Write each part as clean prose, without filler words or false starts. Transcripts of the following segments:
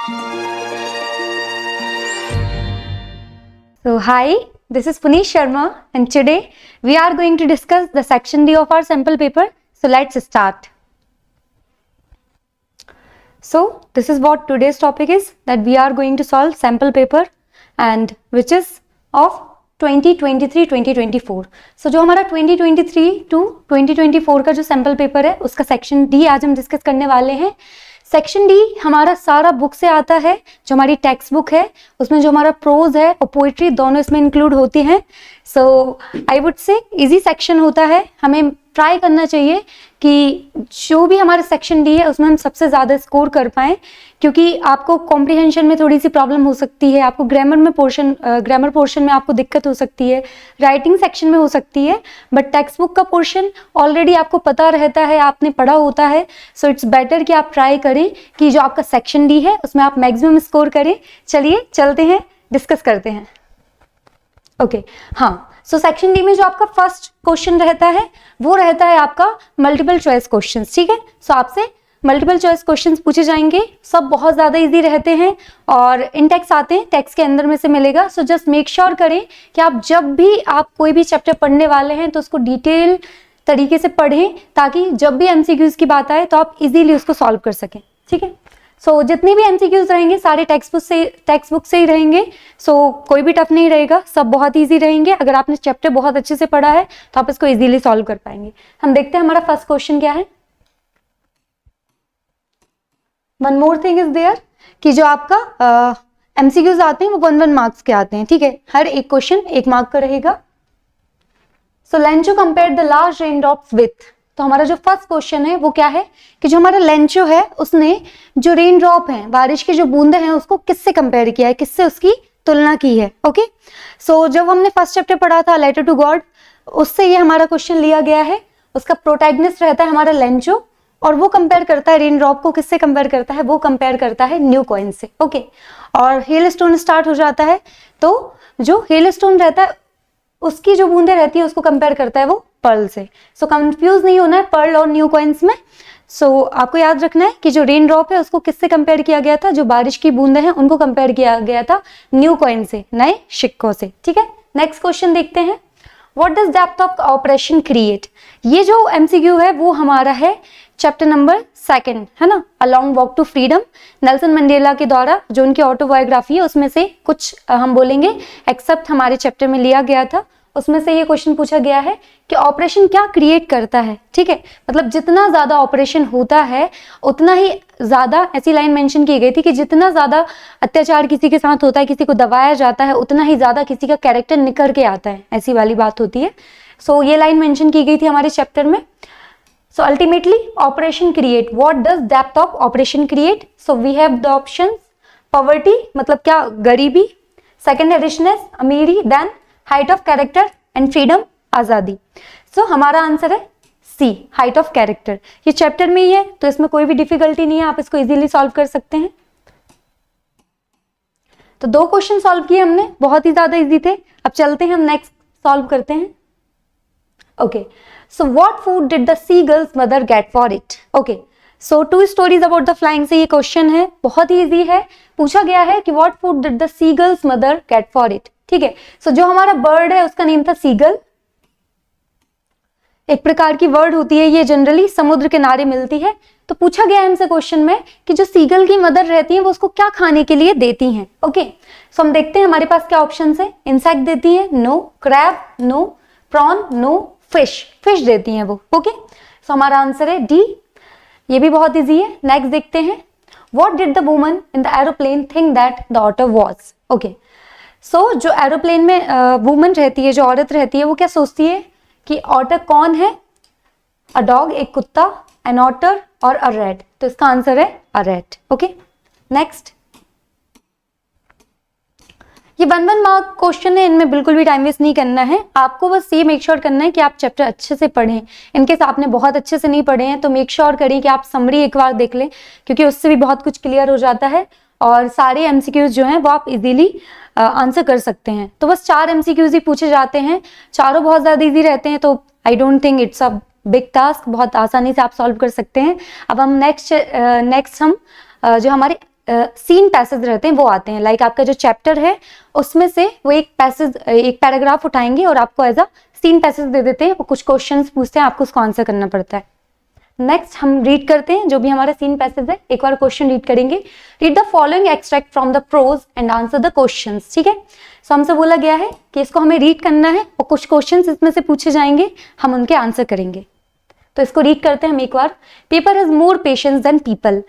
So hi, this is Punish Sharma and today we are going to discuss the section D of our sample paper. So let's start. So this is what today's topic is, that we are going to solve sample paper and which is of 2023-2024. So जो हमारा 2023 to 2024 का जो sample paper है उसका section D आज हम discuss करने वाले हैं। सेक्शन डी हमारा सारा बुक से आता है, जो हमारी टेक्स्ट बुक है उसमें जो हमारा प्रोज है और पोइट्री दोनों इसमें इंक्लूड होती हैं। So I would say easy section होता है, हमें ट्राई करना चाहिए कि जो भी हमारा सेक्शन डी है उसमें हम सबसे ज़्यादा स्कोर कर पाएँ, क्योंकि आपको कॉम्प्रिहेंशन में थोड़ी सी प्रॉब्लम हो सकती है, आपको ग्रामर पोर्शन में आपको दिक्कत हो सकती है, राइटिंग सेक्शन में हो सकती है, बट टेक्स्ट बुक का पोर्शन ऑलरेडी आपको पता रहता है, आपने पढ़ा होता है। सो इट्स बेटर कि आप ट्राई करें कि जो आपका सेक्शन डी है उसमें आप मैक्सिमम स्कोर करें। चलिए चलते हैं, डिस्कस करते हैं। ओके हाँ, सो सेक्शन डी में जो आपका फर्स्ट क्वेश्चन रहता है वो रहता है आपका मल्टीपल चॉइस क्वेश्चन। ठीक है, सो आपसे मल्टीपल चॉइस क्वेश्चंस पूछे जाएंगे, सब बहुत ज़्यादा इजी रहते हैं और इन टेक्स्ट आते हैं, टेक्स्ट के अंदर में से मिलेगा। सो जस्ट मेक श्योर करें कि आप जब भी आप कोई भी चैप्टर पढ़ने वाले हैं तो उसको डिटेल तरीके से पढ़ें, ताकि जब भी एमसीक्यूज की बात आए तो आप इजीली उसको सॉल्व कर सकें। ठीक है, सो जितने भी एमसीक्यूज रहेंगे सारे टेक्स्ट बुक से ही रहेंगे। सो कोई भी टफ नहीं रहेगा, सब बहुत ईजी रहेंगे। अगर आपने चैप्टर बहुत अच्छे से पढ़ा है तो आप इसको इजीली सॉल्व कर पाएंगे। हम देखते हैं हमारा फर्स्ट क्वेश्चन क्या है। One more thing is there कि जो आपका एमसीक्यूज आते हैं वो 1 मार्क्स के आते हैं। ठीक है, हर एक क्वेश्चन 1 मार्क का रहेगा। So Lencho compare the large rain drops with, तो हमारा जो फर्स्ट क्वेश्चन है वो क्या है कि जो हमारा लेंचो है उसने जो रेन ड्रॉप है, बारिश की जो बूंदे हैं, उसको किससे कंपेयर किया है, किससे उसकी तुलना की है। ओके, सो जब हमने फर्स्ट चैप्टर पढ़ा था लेटर टू गॉड, उससे ये हमारा क्वेश्चन लिया गया है। उसका प्रोटैगनिस्ट रहता है हमारा लेंचो और वो कंपेयर करता है रेन ड्रॉप को, किससे कंपेयर करता है, वो कंपेयर करता है न्यू कॉइन से। ओके, और हेल स्टोन स्टार्ट हो जाता है, तो जो हेल स्टोन रहता है उसकी जो बूंदे रहती है उसको कंपेयर करता है वो पर्ल से। सो कंफ्यूज नहीं होना है पर्ल और न्यू कॉइन्स में। सो आपको याद रखना है कि जो रेन ड्रॉप है उसको किससे कंपेयर किया गया था, जो बारिश की बूंदे हैं उनको कंपेयर किया गया था न्यू कॉइन से, नए सिक्कों से। ठीक है, नेक्स्ट क्वेश्चन देखते हैं। What does depth of operation create, ये जो एमसीक्यू है वो हमारा है चैप्टर नंबर 2 है ना, a long walk to freedom, Nelson Mandela के द्वारा जो उनकी ऑटोबायोग्राफी है उसमें से कुछ हम बोलेंगे एक्सेप्ट हमारे चैप्टर में लिया गया था। उसमें से ये क्वेश्चन पूछा गया है कि ऑपरेशन क्या क्रिएट करता है। ठीक है, मतलब जितना ज्यादा ऑपरेशन होता है उतना ही ज्यादा, ऐसी लाइन मेंशन की गई थी कि जितना ज्यादा अत्याचार किसी के साथ होता है, किसी को दबाया जाता है, उतना ही ज्यादा किसी का कैरेक्टर निखर के आता है, ऐसी वाली बात होती है। सो ये लाइन मेंशन की गई थी हमारे चैप्टर में। So ultimately operation create, what does depth of operation create? So we have the options, poverty मतलब क्या, गरीबी, second है richness, अमीरी, then height of character and freedom, आजादी। So हमारा आंसर है C, height of character। ये चैप्टर में ही है तो इसमें कोई भी डिफिकल्टी नहीं है, आप इसको इजीली सॉल्व कर सकते हैं। तो 2 क्वेश्चन सॉल्व किए हमने, बहुत ही ज्यादा इजी थे। अब चलते हैं हम नेक्स्ट सॉल्व करते हैं। Okay, so what food did the seagull's mother get for it? Okay, so 2 stories about the flying से ये क्वेश्चन है, बहुत ही इजी है। पूछा गया है कि what food did the seagull's mother get for it? ठीक है, so जो हमारा बर्ड है उसका नेम था सीगल, एक प्रकार की वर्ड होती है, ये जनरली समुद्र किनारे मिलती है। तो पूछा गया है हमसे क्वेश्चन में कि जो सीगल की मदर रहती है वो उसको क्या खाने के लिए देती हैं। ओके, सो हम देखते हैं हमारे पास क्या ऑप्शन है। इंसेक्ट देती है, no, crab no, prawn no, fish देती हैं वो। ओके, सो हमारा आंसर है डी, ये भी बहुत इजी है। नेक्स्ट देखते हैं। What did the woman in the aeroplane think that the otter was? Okay, so जो एरोप्लेन में वुमन रहती है, जो औरत रहती है, वो क्या सोचती है कि ऑटर कौन है? अ डॉग, एक कुत्ता, एन ऑटर और अ रैट। तो इसका आंसर है अ रैट। Okay, next. ये 1 मार्क क्वेश्चन है, इनमें बिल्कुल भी टाइम वेस्ट नहीं करना है। आपको बस ये मेक श्योर करना है कि आप चैप्टर अच्छे से पढ़ें। इनकेस आपने बहुत अच्छे से नहीं पढ़े हैं तो मेक श्योर करें कि आप समरी एक बार देख लें, क्योंकि उससे भी बहुत कुछ क्लियर हो जाता है और सारे एमसीक्यूज जो हैं वो आप इजीली आंसर कर सकते हैं। तो बस 4 एमसीक्यूज ही पूछे जाते हैं, चारों बहुत ज़्यादा इजी रहते हैं, तो आई don't think it's a big task, बहुत आसानी से आप सॉल्व कर सकते हैं। अब हम नेक्स्ट हम जो हमारे सीन पैसेज रहते हैं वो आते हैं। लाइक आपका जो चैप्टर है उसमें से वो एक पैराग्राफ उठाएंगे और आपको एज अ सीन पैसेज दे देते हैं, वो कुछ क्वेश्चंस पूछते हैं, आपको उसको आंसर करना पड़ता है। नेक्स्ट हम रीड करते हैं जो भी हमारा सीन पैसेज है। एक बार क्वेश्चन रीड करेंगे। Read the following extract from the prose and answer the questions. ठीक है, सो हमसे बोला गया है कि इसको हमें रीड करना है और कुछ क्वेश्चंस इसमें से पूछे जाएंगे, हम उनके आंसर करेंगे। तो इसको रीड करते हैं हम एक बार। Paper has more patience than people.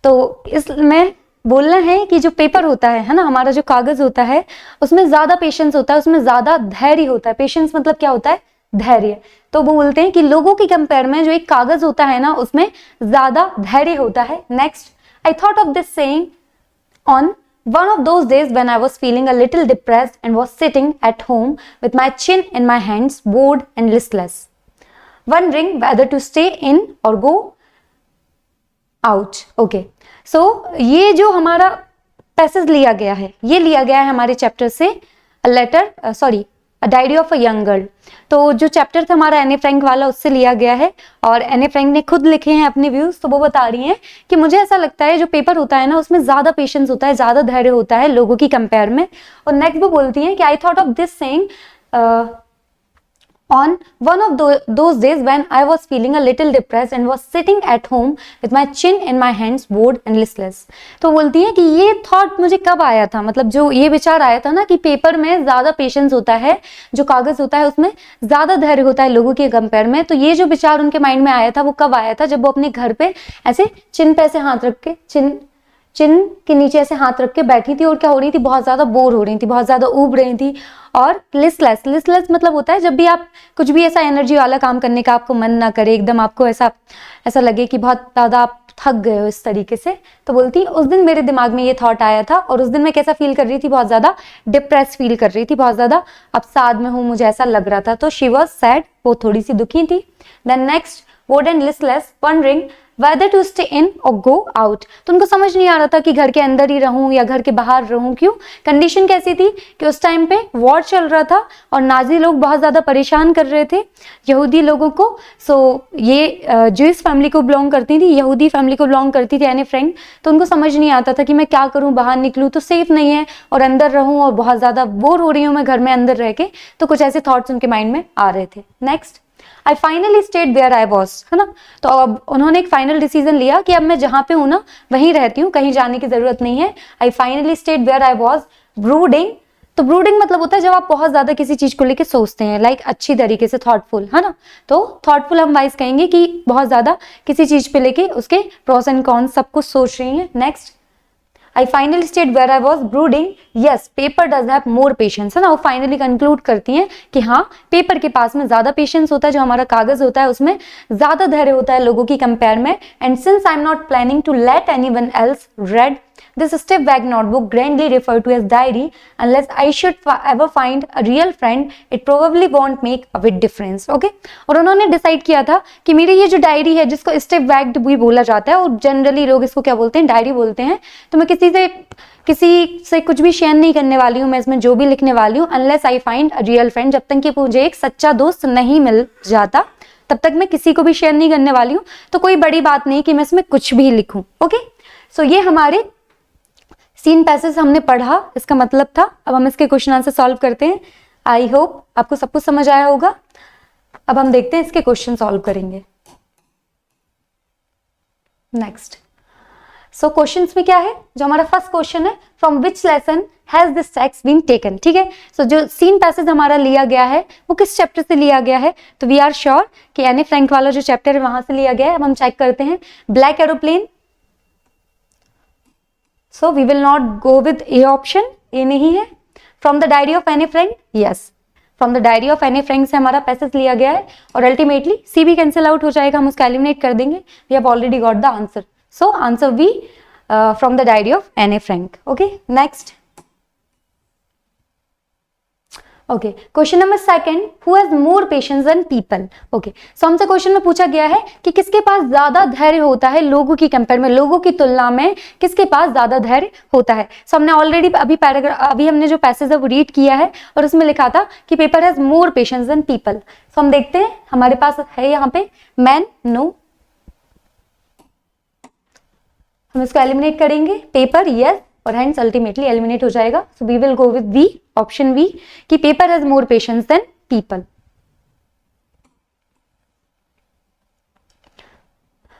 तो इसमें बोलना है कि जो पेपर होता है ना, हमारा जो कागज होता है उसमें ज्यादा पेशेंस होता है, उसमें ज्यादा धैर्य होता है। पेशेंस मतलब क्या होता है? धैर्य। तो वो बोलते हैं कि लोगों की कंपेयर में जो एक कागज होता है ना उसमें ज्यादा धैर्य होता है। Next, I thought of this saying on one of those days when I was feeling a little depressed and was sitting at home with my chin in my hands, bored and listless, wondering whether to stay in or go out. Okay, so ये जो हमारा passage लिया गया है, ये लिया गया है हमारे चैप्टर से diary of a young girl. तो जो चैप्टर था हमारा एने फ्रैंक वाला, उससे लिया गया है और एने फ्रैंक ने खुद लिखे हैं अपने व्यूज। तो वो बता रही हैं कि मुझे ऐसा लगता है जो पेपर होता है ना उसमें ज्यादा पेशेंस होता है, ज्यादा धैर्य होता है लोगों की कंपेयर में। और नेक्स्ट वो बोलती हैं कि I thought of this saying on one of those days when I was feeling a little depressed and was sitting at home with my chin in my hands, bored and listless. तो बोलती है कि ये thought मुझे कब आया था, मतलब जो ये विचार आया था ना कि पेपर में ज्यादा पेशेंस होता है, जो कागज होता है उसमें ज्यादा धैर्य होता है लोगों के कंपेयर में। तो ये जो विचार उनके माइंड में आया था वो कब आया था? जब वो अपने घर पे ऐसे चिन पे ऐसे हाथ रख के, चिन के नीचे ऐसे हाथ रख के बैठी थी और क्या हो रही थी? बहुत ज्यादा बोर हो रही थी, बहुत ज्यादा ऊब रही थी। और लिस्टलेस मतलब होता है जब भी आप कुछ भी ऐसा एनर्जी वाला काम करने का आपको मन ना करे, एकदम आपको ऐसा लगे कि बहुत ज्यादा आप थक गए हो इस तरीके से। तो बोलती उस दिन मेरे दिमाग में ये थॉट आया था और उस दिन मैं कैसा फील कर रही थी? बहुत ज्यादा डिप्रेस फील कर रही थी, बहुत ज्यादा अब साद में हूँ, मुझे ऐसा लग रहा था। तो शी वॉज सैड, वो थोड़ी सी दुखी थी। Then next, bored and listless, wondering whether to stay in or go out। तो उनको समझ नहीं आ रहा था कि घर के अंदर ही रहूं या घर के बाहर रहूं। क्यों? कंडीशन कैसी थी कि उस टाइम पे वॉर चल रहा था और नाजी लोग बहुत ज्यादा परेशान कर रहे थे यहूदी लोगों को। सो ये जूइश फैमिली को बिलोंग करती थी, यहूदी फैमिली को बिलोंग करती थी एने फ्रैंक। तो उनको समझ नहीं आता था कि मैं क्या करूं, बाहर निकलूं तो सेफ नहीं है और अंदर रहूं और बहुत ज्यादा बोर हो रही हूं मैं घर में अंदर रह के। तो कुछ ऐसे थॉट्स उनके माइंड में आ रहे थे। Next, I finally stayed where I was, है ना। तो अब उन्होंने एक फाइनल डिसीजन लिया कि अब मैं जहां पे हूं ना वहीं रहती हूँ, कहीं जाने की जरूरत नहीं है। I finally stayed where I was, brooding। तो ब्रूडिंग मतलब होता है जब आप बहुत ज्यादा किसी चीज को लेके सोचते हैं, लाइक अच्छी तरीके से, थॉटफुल, है ना। तो थॉटफुल हम वाइज कहेंगे कि बहुत ज्यादा किसी चीज पे लेके उसके प्रोस एंड कॉन्स सब कुछ सोच रही हैं। Next, I finally stayed where I was, brooding. Yes, paper does have more patience, है ना। वो फाइनली कंक्लूड करती हैं कि हाँ, पेपर के पास में ज्यादा पेशेंस होता है, जो हमारा कागज होता है उसमें ज्यादा धैर्य होता है लोगों की कंपेयर में। And since I am not planning to let anyone else read this step back notebook, grandly referred to as diary, unless I should ever find a real friend, it probably won't make a bit difference. Okay? और उन्होंने decide किया था कि मेरी ये जो diary है जिसको स्टेप बैक भी बोला जाता है और जनरली लोग इसको क्या बोलते हैं? डायरी बोलते हैं। तो मैं किसी से कुछ भी शेयर नहीं करने वाली हूँ, मैं इसमें जो भी लिखने वाली हूँ, unless I find a real friend, जब तक कि मुझे एक सच्चा दोस्त नहीं मिल जाता तब तक मैं किसी को भी शेयर नहीं करने वाली हूँ। तो कोई बड़ी बात नहीं कि मैं इसमें कुछ भी लिखूं। ओके, सो ये हमारे सीन पैसेज हमने पढ़ा, इसका मतलब था। अब हम इसके क्वेश्चन आंसर सॉल्व करते हैं। आई होप आपको सब कुछ समझ आया होगा। अब हम देखते हैं इसके क्वेश्चन सॉल्व करेंगे। नेक्स्ट, सो क्वेश्चंस में क्या है? जो हमारा फर्स्ट क्वेश्चन है, from which lesson has this text been taken. ठीक है, सो जो सीन पैसेज हमारा लिया गया है वो किस चैप्टर से लिया गया है? तो वी आर श्योर कि एने फ्रैंक वाला जो चैप्टर है वहां से लिया गया है। अब हम चेक करते हैं। Black aeroplane, so we will not go with A option, A नहीं है। From the diary of Anne Frank, yes, from the diary of Anne Frank से हमारा पैसेज लिया गया है और अल्टीमेटली C भी कैंसिल आउट हो जाएगा, हम उसका एलिमिनेट कर देंगे। We have already got the answer, so answer B from the diary of Anne Frank. Okay, next. Okay, question number second, who has more patience than people. Okay, so हमसे क्वेश्चन में पूछा गया है कि किसके पास ज्यादा धैर्य होता है लोगों की कंपेयर में, लोगों की तुलना में किसके पास ज्यादा धैर्य होता है। सो हमने ऑलरेडी अभी हमने जो पैसेज है वो रीड किया है और उसमें लिखा था कि paper has more patience than people. So हम देखते हैं, हमारे पास है यहाँ पे मैन, नो, हम इसको एलिमिनेट करेंगे, पेपर यस, और हैंड्स अल्टीमेटली एलिमिनेट हो जाएगा. So we will go with B, option B, कि paper has more patience than people.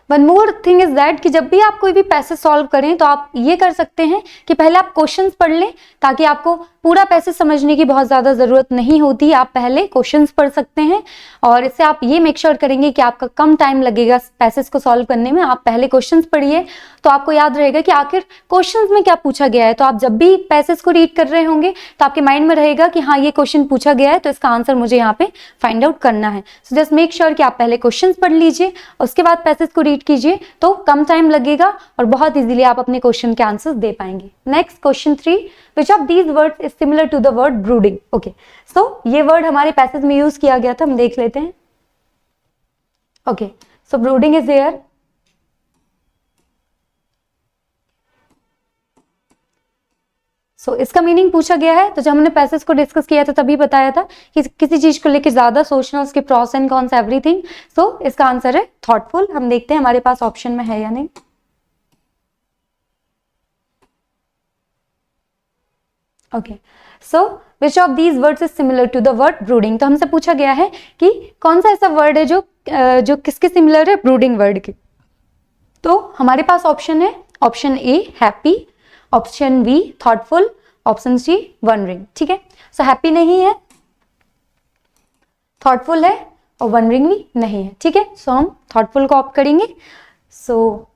One more thing is that कि जब भी आप कोई भी पैसेज सॉल्व करें तो आप ये कर सकते हैं कि पहले आप क्वेश्चंस पढ़ लें, ताकि आपको पूरा पैसेज समझने की बहुत ज़्यादा ज़रूरत नहीं होती. आप पहले क्वेश्चंस पढ़ सकते हैं और इससे आप ये मेक श्योर करेंगे कि आपका कम टाइम लगेगा पैसेज को सॉल्व करने में. आप पहले क्वेश्चंस पढ़िए तो आपको याद रहेगा कि आखिर क्वेश्चंस में क्या पूछा गया है. तो आप जब भी पैसेज को रीड कर रहे होंगे तो आपके माइंड में रहेगा कि हाँ, ये क्वेश्चन पूछा गया है तो इसका आंसर मुझे यहाँ पे फाइंड आउट करना है. सो जस्ट मेक श्योर कि आप पहले क्वेश्चंस पढ़ लीजिए, उसके बाद पैसेज को रीड कीजिए, तो कम टाइम लगेगा और बहुत इजीली आप अपने क्वेश्चन के आंसर्स दे पाएंगे. Next question 3, which of these words is similar to the word brooding. Okay, so ये वर्ड हमारे पैसेज में यूज किया गया था, हम देख लेते हैं. Okay, so brooding is there. इसका मीनिंग पूछा गया है. तो जब हमने पैसेज को डिस्कस किया था तभी बताया था कि किसी चीज को लेकर ज्यादा सोचना, उसके प्रॉस एंड कॉन्स, एवरीथिंग. सो इसका आंसर है थॉटफुल. हम देखते हैं हमारे पास ऑप्शन में है या नहीं. Okay, so which of these words is similar to the word brooding. तो हमसे पूछा गया है कि कौन सा ऐसा वर्ड है जो किसके सिमिलर है, ब्रूडिंग वर्ड के. तो हमारे पास ऑप्शन है, option A happy, option B thoughtful, option C wondering. ठीक है, सो हैप्पी नहीं है, थॉटफुल है और वनरिंग भी नहीं है. ठीक है, सो हम थॉटफुल को ऑप्ट करेंगे. सो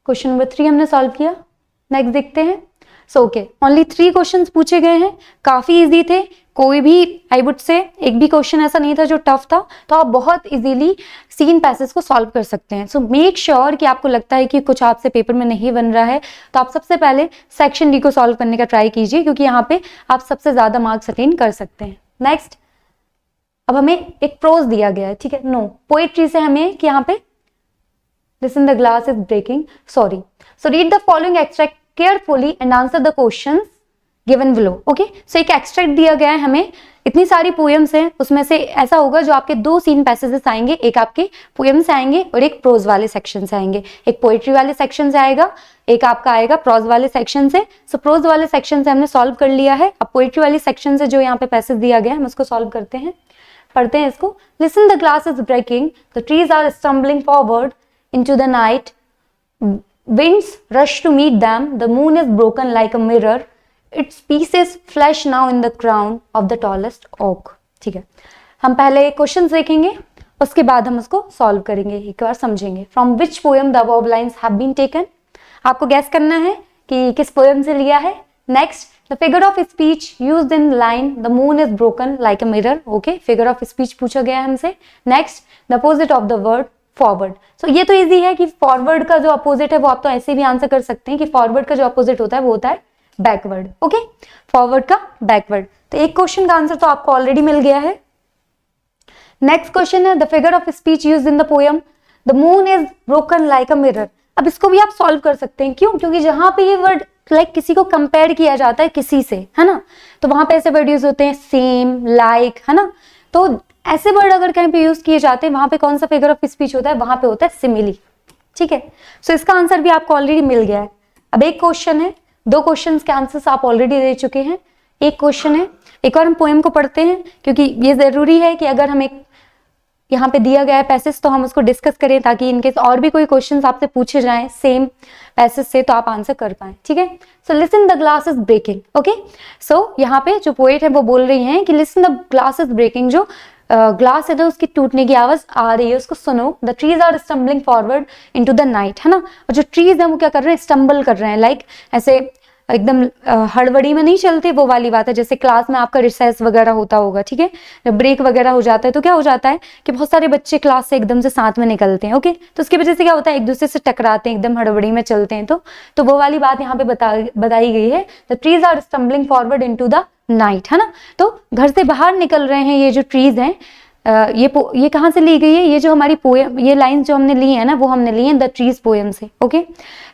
क्वेश्चन नंबर 3 हमने सॉल्व किया. नेक्स्ट देखते हैं. सो ओके, ओनली 3 क्वेश्चंस पूछे गए हैं, काफी इजी थे. कोई भी आई वुड से एक भी क्वेश्चन ऐसा नहीं था जो टफ था. तो आप बहुत इजीली सीन पैसेज को सॉल्व कर सकते हैं. सो मेक श्योर कि आपको लगता है कि कुछ आपसे पेपर में नहीं बन रहा है तो आप सबसे पहले सेक्शन डी को सॉल्व करने का ट्राई कीजिए, क्योंकि यहाँ पे आप सबसे ज्यादा मार्क्स अटेन कर सकते हैं. नेक्स्ट, अब हमें एक प्रोज दिया गया है. ठीक है, नो पोएट्री से हमें कि यहाँ पे listen the glass is breaking, sorry. So read the following extract carefully and answer the questions given below. Okay, so एक एक्सट्रैक्ट दिया गया है हमें. इतनी सारी पोएम्स हैं, उसमें से ऐसा होगा जो आपके 2 सीन पैसेजेस आएंगे, एक आपके पोएम से आएंगे और एक प्रोज वाले सेक्शन से आएंगे. एक पोएट्री वाले सेक्शन से आएगा, एक आपका आएगा प्रोज वाले सेक्शन से. सो प्रोज वाले सेक्शन से हमने सॉल्व कर लिया है. अब पोएट्री वाले सेक्शन से जो यहाँ पे पैसेज दिया गया है हम उसको सॉल्व करते हैं, पढ़ते हैं इसको. Listen the glass is breaking, the trees are stumbling forward into the night, winds rush to meet them, the moon is broken like a mirror, its pieces flash now in the crown of the tallest oak. ठीक है, हम पहले questions देखेंगे, उसके बाद हम उसको solve करेंगे, एक बार समझेंगे. From which poem the above lines have been taken. आपको गैस करना है कि किस पोएम से लिया है. Next, the figure of speech used in line the moon is broken like a mirror. Okay, figure of speech पूछा गया है हमसे. Next, the opposite of the word forward. So ये तो इजी है कि फॉरवर्ड का जो अपोजिट है वो आप तो ऐसे भी आंसर कर सकते हैं कि फॉरवर्ड का जो अपोजिट होता है वो होता है बैकवर्ड. ओके, फॉरवर्ड का बैकवर्ड. तो एक क्वेश्चन का आंसर तो आपको ऑलरेडी मिल गया है. नेक्स्ट क्वेश्चन है the figure of speech used in the poem the moon is broken like a mirror. अब इसको भी आप सॉल्व कर सकते हैं. क्यों? क्योंकि जहां पे ये वर्ड लाइक किसी को कंपेयर किया जाता है किसी से, है ना, तो वहां पे ऐसे वर्ड यूज होते हैं सेम, लाइक, है ना. तो ऐसे वर्ड अगर कहीं पे यूज किए जाते हैं वहां पे कौन सा फिगर ऑफ स्पीच होता है, वहां पे होता है सिमिली. ठीक है, सो इसका आंसर भी आपको ऑलरेडी मिल गया है. अब एक क्वेश्चन है, 2 क्वेश्चंस के आंसर्स आप ऑलरेडी दे चुके हैं. एक क्वेश्चन है, एक और हम पोएम को पढ़ते हैं, क्योंकि ये जरूरी है कि अगर हम एक यहाँ पे दिया गया है पैसेज तो हम उसको डिस्कस करें, ताकि इनकेस और भी कोई क्वेश्चंस आपसे पूछे जाएं सेम पैसेज से तो आप आंसर कर पाए. ठीक है, so listen the glass is breaking. Okay, so यहाँ पे जो पोएट है वो बोल रही हैं कि listen the glass is breaking, जो ग्लास है ना उसकी टूटने की आवाज आ रही है, उसको सुनो. The trees are stumbling forward into the night, है ना. और जो ट्रीज है वो क्या कर रहे हैं, स्टम्बल कर रहे हैं, लाइक ऐसे एकदम हड़बड़ी में नहीं चलते, वो वाली बात है. जैसे क्लास में आपका रिसेस वगैरह होता होगा, ठीक है, जब ब्रेक वगैरह हो जाता है तो क्या हो जाता है कि बहुत सारे बच्चे क्लास से एकदम से साथ में निकलते हैं. ओके, तो उसकी वजह से क्या होता है, एक दूसरे से टकराते हैं, एकदम हड़बड़ी में चलते हैं. तो वो वाली बात यहाँ पे बताई गई है. The trees are stumbling forward into the night, है ना. तो घर से बाहर निकल रहे हैं ये जो ट्रीज हैं. ये कहाँ से ली गई है, ये जो हमारी पोएम, ये लाइंस जो हमने ली है ना वो हमने ली है द ट्रीज पोएम से. ओके,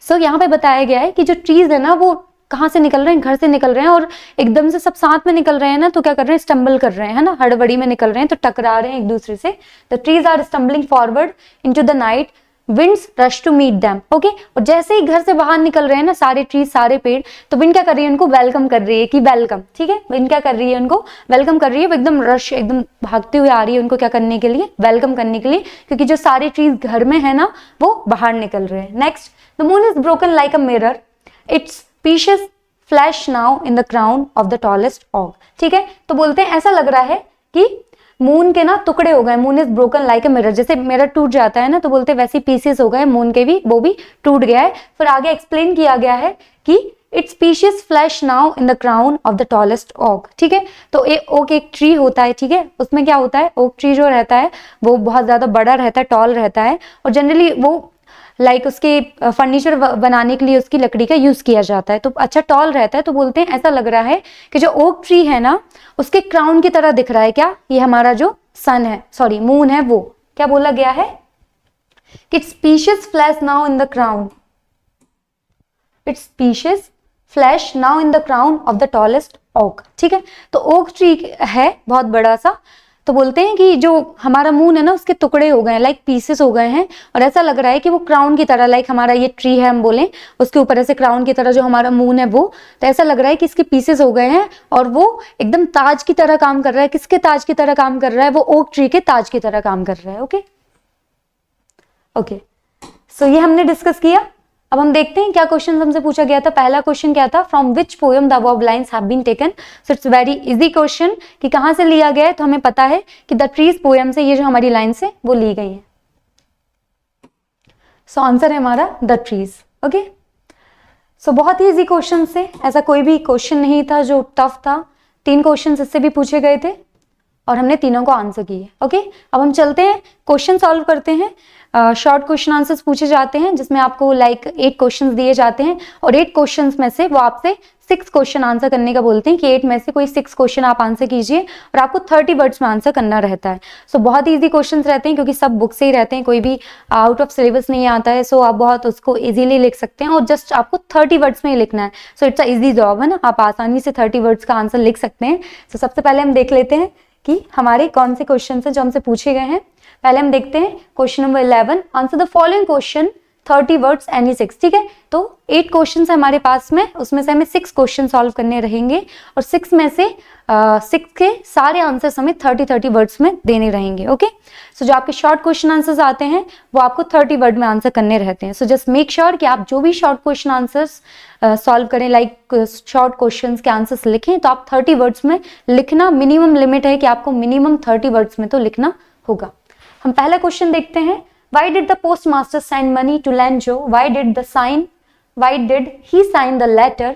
सो यहाँ पे बताया गया है कि जो ट्रीज है ना वो कहाँ से निकल रहे हैं, घर से निकल रहे हैं, और एकदम से सब साथ में निकल रहे हैं ना, तो क्या कर रहे हैं, स्टम्बल कर रहे हैं, है ना, हड़बड़ी में निकल रहे हैं, तो टकरा रहे हैं एक दूसरे से. The trees are stumbling forward into the night, winds rush to meet them, okay. और जैसे ही घर से बाहर निकल रहे हैं ना सारे ट्रीज, सारे पेड़, तो विंड क्या कर रही है, उनको वेलकम कर रही है कि वेलकम, ठीक है। विंड क्या कर रही है, उनको वेलकम कर रही है, एकदम रश, एकदम भागते हुए आ रही है उनको क्या करने के लिए, वेलकम करने के लिए, क्योंकि जो सारे ट्रीज घर में है ना वो बाहर निकल रहे हैं। Next, the moon is broken like a mirror, its pieces flash now in the crown of the tallest oak, ठीक है। तो बोलते हैं ऐसा लग रहा है कि मून के ना टुकड़े हो गए, moon is broken like a mirror, जैसे मिरर टूट जाता है ना, तो बोलते हैं वैसे पीसेस हो गए मून के भी, वो भी टूट गया है। फिर आगे एक्सप्लेन किया गया है कि its pieces flash now in the crown of the tallest oak, ठीक है। तो ओक एक ट्री होता है, ठीक है, उसमें क्या होता है, ओक ट्री जो रहता है वो बहुत ज्यादा बड़ा रहता है, टॉल रहता है, और जनरली वो लाइक उसके फर्नीचर बनाने के लिए उसकी लकड़ी का यूज किया जाता है, तो अच्छा टॉल रहता है। तो बोलते हैं ऐसा लग रहा है कि जो ओक ट्री है ना उसके क्राउन की तरह दिख रहा है, क्या, ये हमारा जो सन है, सॉरी मून है, वो क्या बोला गया है कि its pieces flash now in the crown, its pieces flash now in the crown of the tallest oak, ठीक है। तो ओक ट्री है बहुत बड़ा सा, तो बोलते हैं कि जो हमारा मून है ना उसके टुकड़े हो गए हैं, लाइक पीसेस हो गए हैं, और ऐसा लग रहा है कि वो क्राउन की तरह, लाइक हमारा ये ट्री है हम बोलें, उसके ऊपर ऐसे क्राउन की तरह जो हमारा मून है वो, तो ऐसा लग रहा है कि इसके पीसेस हो गए हैं और वो एकदम ताज की तरह काम कर रहा है। किसके ताज की तरह काम कर रहा है, वो ओक ट्री के ताज की तरह काम कर रहा है, ओके ओके। सो ये हमने डिस्कस किया। अब हम देखते हैं क्या क्वेश्चन हमसे पूछा गया था। पहला क्वेश्चन क्या था, from which poem the above lines have been taken. So it's very easy question कि कहां से लिया गया है, तो हमें पता है कि द ट्रीज पोएम से ये जो हमारी लाइन्स है वो ली गई है। सो आंसर है हमारा द ट्रीज, ओके। सो बहुत ही इजी क्वेश्चन से, ऐसा कोई भी क्वेश्चन नहीं था जो टफ था। 3 क्वेश्चन इससे भी पूछे गए थे और हमने तीनों को आंसर किए, ओके। अब हम चलते हैं क्वेश्चन सॉल्व करते हैं। शॉर्ट क्वेश्चन आंसर्स पूछे जाते हैं जिसमें आपको लाइक 8 क्वेश्चंस दिए जाते हैं और 8 क्वेश्चंस में से वो आपसे 6 क्वेश्चन आंसर करने का बोलते हैं कि 8 में से कोई 6 क्वेश्चन आप आंसर कीजिए और आपको 30 वर्ड्स में आंसर करना रहता है। सो बहुत इजी क्वेश्चंस रहते हैं क्योंकि सब बुक से ही रहते हैं, कोई भी आउट ऑफ सिलेबस नहीं आता है। सो आप बहुत उसको इजीली लिख सकते हैं और जस्ट आपको 30 वर्ड्स में ही लिखना है। So it's a easy job है ना, आप आसानी से 30 वर्ड्स का आंसर लिख सकते हैं। सो सबसे पहले हम देख लेते हैं कि हमारे कौन से क्वेश्चन हैं जो हमसे पूछे गए हैं। पहले हम देखते हैं question number 11, answer the following question 30 words any 6, ठीक है। तो 8 क्वेश्चन है हमारे पास में, उसमें से हमें 6 क्वेश्चन सॉल्व करने रहेंगे और 6 में से 6 के सारे आंसर्स हमें 30 वर्ड्स में देने रहेंगे, ओके। सो जो आपके शॉर्ट क्वेश्चन आंसर्स आते हैं वो आपको 30 वर्ड में आंसर करने रहते हैं। सो जस्ट मेक श्योर कि आप जो भी शॉर्ट क्वेश्चन आंसर्स सॉल्व करें, लाइक शॉर्ट क्वेश्चंस के आंसर्स लिखें तो आप 30 वर्ड्स में लिखना, मिनिमम लिमिट है कि आपको मिनिमम 30 वर्ड्स में तो लिखना होगा। हम पहला क्वेश्चन देखते हैं। Why did the postmaster send money to Lanjo? Why did he sign the letter?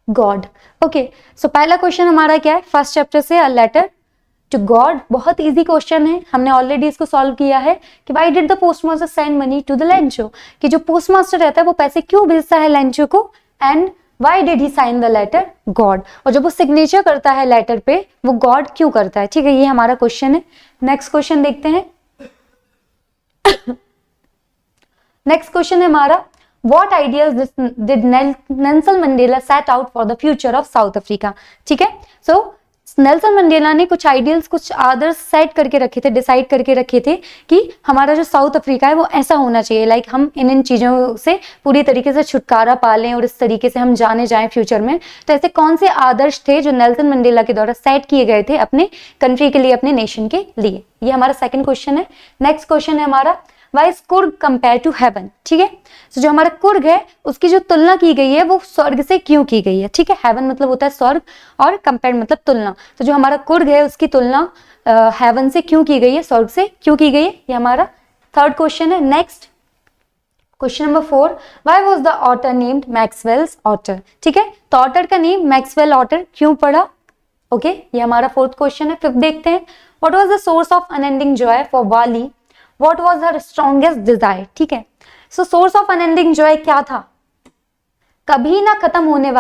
God. Okay. So पहला क्वेश्चन हमारा क्या है, फर्स्ट चैप्टर से a letter to God। बहुत इजी क्वेश्चन है, हमने ऑलरेडी इसको सॉल्व किया है कि why did the postmaster send money to the Lanjo? कि जो पोस्टमास्टर रहता है वो पैसे क्यों भेजता है लेंचो को, and why did he sign the letter? God। और जब वो सिग्नेचर करता है लेटर पे वो गॉड क्यों करता है, ठीक है, ये हमारा क्वेश्चन है। नेक्स्ट क्वेश्चन देखते हैं। नेक्स्ट क्वेश्चन है हमारा, What ideas did Nelson Mandela set out for the future of South Africa? ठीक है। सो नेल्सन मंडेला ने कुछ आइडियल्स, कुछ आदर्श सेट करके रखे थे, डिसाइड करके रखे थे कि हमारा जो साउथ अफ्रीका है वो ऐसा होना चाहिए, लाइक हम इन चीज़ों से पूरी तरीके से छुटकारा पा लें और इस तरीके से हम जाने जाएं फ्यूचर में। तो ऐसे कौन से आदर्श थे जो नेल्सन मंडेला के द्वारा सेट किए गए थे अपने कंट्री के लिए, अपने नेशन के लिए? ये हमारा सेकंड क्वेश्चन है। नेक्स्ट क्वेश्चन है हमारा, why is Coorg compare to heaven? ठीक है। सो जो हमारा कुर्ग है उसकी जो तुलना की गई है वो स्वर्ग से क्यों की गई है? ठीक है, हेवन मतलब होता है स्वर्ग और कंपेयर मतलब तुलना। तो जो हमारा कुर्ग है उसकी तुलना हेवन से क्यों की गई है, स्वर्ग से क्यों की गई है? ये हमारा थर्ड क्वेश्चन है। Next question number 4, why was the otter named Maxwell's otter? ठीक है, तो ऑटर का नेम मैक्सवेल ऑटर क्यों पड़ा? ओके, ये हमारा फोर्थ क्वेश्चन है। फिफ्थ देखते हैं, what was the source of unending joy for Wali? What was her strongest desire? ठीक है, so source of unending joy क्या था? कभी ना खत्म होने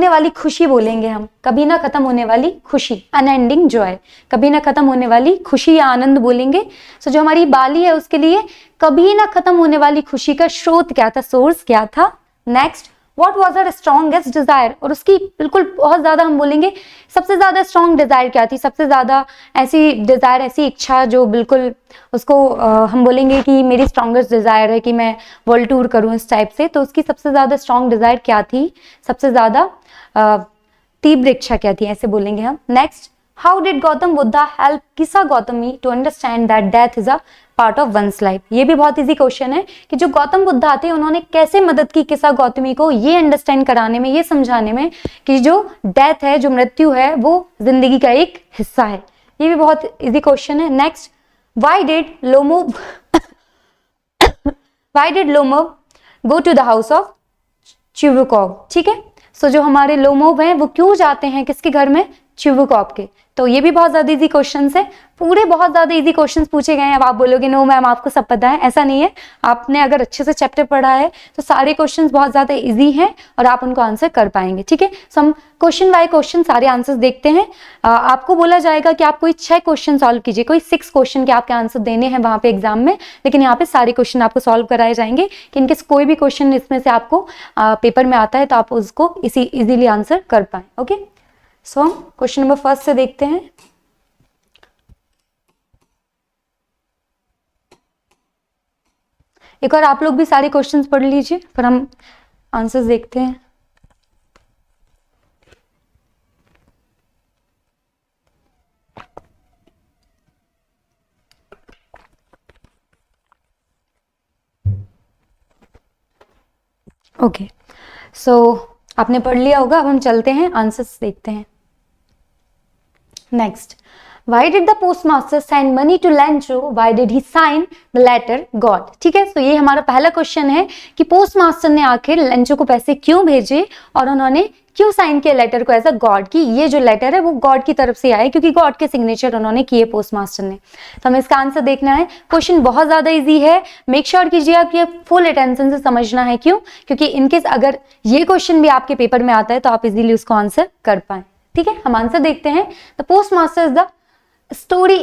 वाली खुशी बोलेंगे हम, कभी ना खत्म होने वाली खुशी, अनएंडिंग जॉय, कभी ना खत्म होने वाली खुशी या आनंद बोलेंगे। सो जो हमारी बाली है उसके लिए कभी ना खत्म होने वाली खुशी का स्रोत क्या था, सोर्स क्या था? Next, what was her strongest desire, और उसकी बिल्कुल बहुत ज्यादा हम बोलेंगे सबसे ज्यादा स्ट्रॉन्ग डिजायर क्या थी, सबसे ज्यादा ऐसी डिजायर, ऐसी इच्छा जो बिल्कुल उसको हम बोलेंगे कि मेरी स्ट्रॉन्गेस्ट डिजायर है कि मैं वर्ल्ड टूर करूं इस टाइप से, तो उसकी सबसे ज्यादा स्ट्रॉन्ग डिजायर क्या थी, सबसे ज्यादा तीव्र इच्छा क्या थी, ऐसे बोलेंगे हम। Next, how did Gautam Buddha help Kisa Gotami to understand that death is a part of one's life. ये भी बहुत इजी क्वेश्चन है कि जो गौतम बुद्धा थे उन्होंने कैसे मदद की किसा गौतमी को ये अंडरस्टैंड कराने में, ये समझाने में कि जो डेथ है, जो मृत्यु है, वो जिंदगी का एक हिस्सा है। ये भी बहुत इजी क्वेश्चन है। Next, why did Lomov go to the house of Chubukov. ठीक है, सो जो हमारे लोमोव हैं वो क्यों जाते हैं किसके घर में, चिवरुकॉव के। तो ये भी बहुत ज्यादा इजी क्वेश्चन है, पूरे बहुत ज्यादा इजी क्वेश्चंस पूछे गए हैं। अब आप बोलोगे नो मैम आपको सब पता है, ऐसा नहीं है। आपने अगर अच्छे से चैप्टर पढ़ा है तो सारे क्वेश्चंस बहुत ज्यादा इजी हैं और आप उनको आंसर कर पाएंगे। ठीक है, सो हम क्वेश्चन बाय क्वेश्चन सारे आंसर्स देखते हैं। आपको बोला जाएगा कि आप कोई 6 क्वेश्चन सॉल्व कीजिए, कोई 6 क्वेश्चन के आपके आंसर देने हैं वहां पे एग्जाम में, लेकिन यहाँ पे सारे क्वेश्चन आपको सॉल्व कराए जाएंगे कि इनके कोई भी क्वेश्चन इसमें से आपको पेपर में आता है तो आप उसको इजीली आंसर कर पाए। ओके, सो हम क्वेश्चन नंबर फर्स्ट से देखते हैं। एक बार आप लोग भी सारे क्वेश्चंस पढ़ लीजिए, फिर हम आंसर्स देखते हैं। ओके, सो आपने पढ़ लिया होगा, अब हम चलते हैं आंसर्स देखते हैं। Next, Why did the postmaster send money to Lancho? Why did he sign the letter God? ठीक है, तो ये हमारा पहला क्वेश्चन है कि पोस्टमास्टर ने आखिर लेंचो को पैसे क्यों भेजे और उन्होंने क्यों साइन किया लेटर को एज अ गॉड, की ये जो लेटर है वो गॉड की तरफ से आए क्योंकि गॉड के सिग्नेचर उन्होंने किए पोस्टमास्टर ने। तो हमें इसका आंसर देखना है। क्वेश्चन बहुत ज्यादा इजी है, मेक श्योर कीजिए आप ये फुल अटेंशन से समझना है। क्यों? क्योंकि इनकेस अगर ये क्वेश्चन भी आपके पेपर में आता है तो आप इजीली उसको आंसर कर पाए। ठीक है, हम आंसर देखते हैं। The postmaster is the story,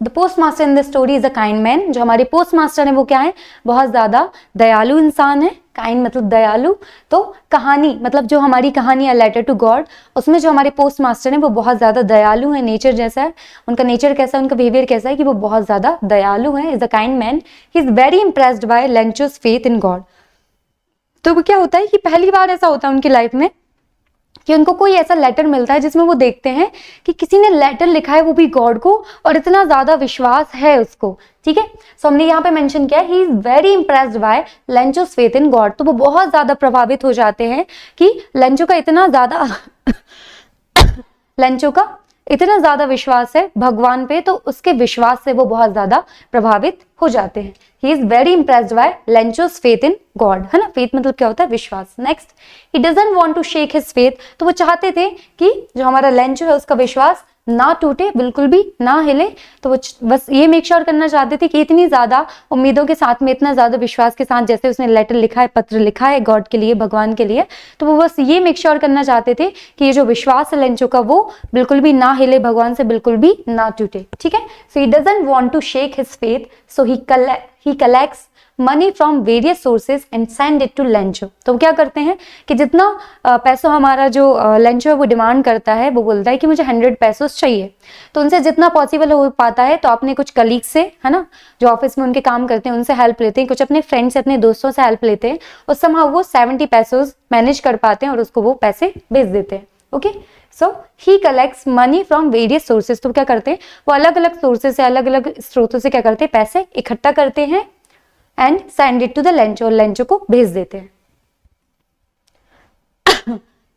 the postmaster in the story is a kind man. जो हमारे पोस्टमास्टर है वो क्या है, बहुत ज्यादा दयालु इंसान है। काइंड मतलब दयालु, तो कहानी मतलब जो हमारी कहानी है लेटर टू गॉड, उसमें जो हमारे पोस्टमास्टर है वो बहुत ज्यादा दयालु है। नेचर जैसा है उनका, नेचर कैसा है, उनका बिहेवियर कैसा है कि वो बहुत ज्यादा दयालु है। Is a kind man, he is very impressed by Lencho's faith in God. तो वो क्या होता है कि पहली बार ऐसा होता है उनकी लाइफ में कि उनको कोई ऐसा लेटर मिलता है जिसमें वो देखते हैं कि किसी ने लेटर लिखा है वो भी गॉड को, और इतना ज्यादा विश्वास है उसको। ठीक है, सो हमने यहाँ पे मेंशन किया he is very impressed by Lencho's faith in God. तो वो बहुत ज्यादा प्रभावित हो जाते हैं कि लेंचो का इतना ज्यादा लेंचो का इतना ज्यादा विश्वास है भगवान पे, तो उसके विश्वास से वो बहुत ज्यादा प्रभावित हो जाते हैं। He is very impressed by Lencho's faith in God, है ना। फेथ मतलब क्या होता है, विश्वास। Next, he doesn't want to shake his faith. तो वो चाहते थे कि जो हमारा लेंचो है उसका विश्वास ना टूटे, बिल्कुल भी ना हिले। तो वो बस ये मेक श्योर करना चाहते थे कि इतनी ज्यादा उम्मीदों के साथ में, इतना ज्यादा विश्वास के साथ जैसे उसने लेटर लिखा है, पत्र लिखा है गॉड के लिए, भगवान के लिए, तो वो बस ये मेक श्योर करना चाहते थे कि ये जो विश्वास है लेंचो का वो बिल्कुल भी ना हिले, भगवान से बिल्कुल भी ना टूटे। ठीक है, so he doesn't want to shake his faith, so he collects money from various sources and send it to Lencho. तो क्या करते हैं कि जितना पैसा हमारा जो लेंचो है वो डिमांड करता है, वो बोलता है कि मुझे 100 पैसोस चाहिए, तो उनसे जितना पॉसिबल हो पाता है तो अपने कुछ कलीग से, है ना, जो ऑफिस में उनके काम करते हैं उनसे हेल्प लेते हैं, कुछ अपने फ्रेंड से, अपने दोस्तों से हेल्प लेते हैं, और समहाउ वो 70 पैसोस मैनेज कर पाते हैं और उसको वो पैसे भेज देते हैं। Okay, so he collects money from various sources. तो क्या करते हैं, वो अलग अलग सोर्सेज से, अलग अलग स्रोतों से क्या करते हैं, पैसे इकट्ठा करते हैं and send it to the Lencho, और लेंचो को भेज देते हैं।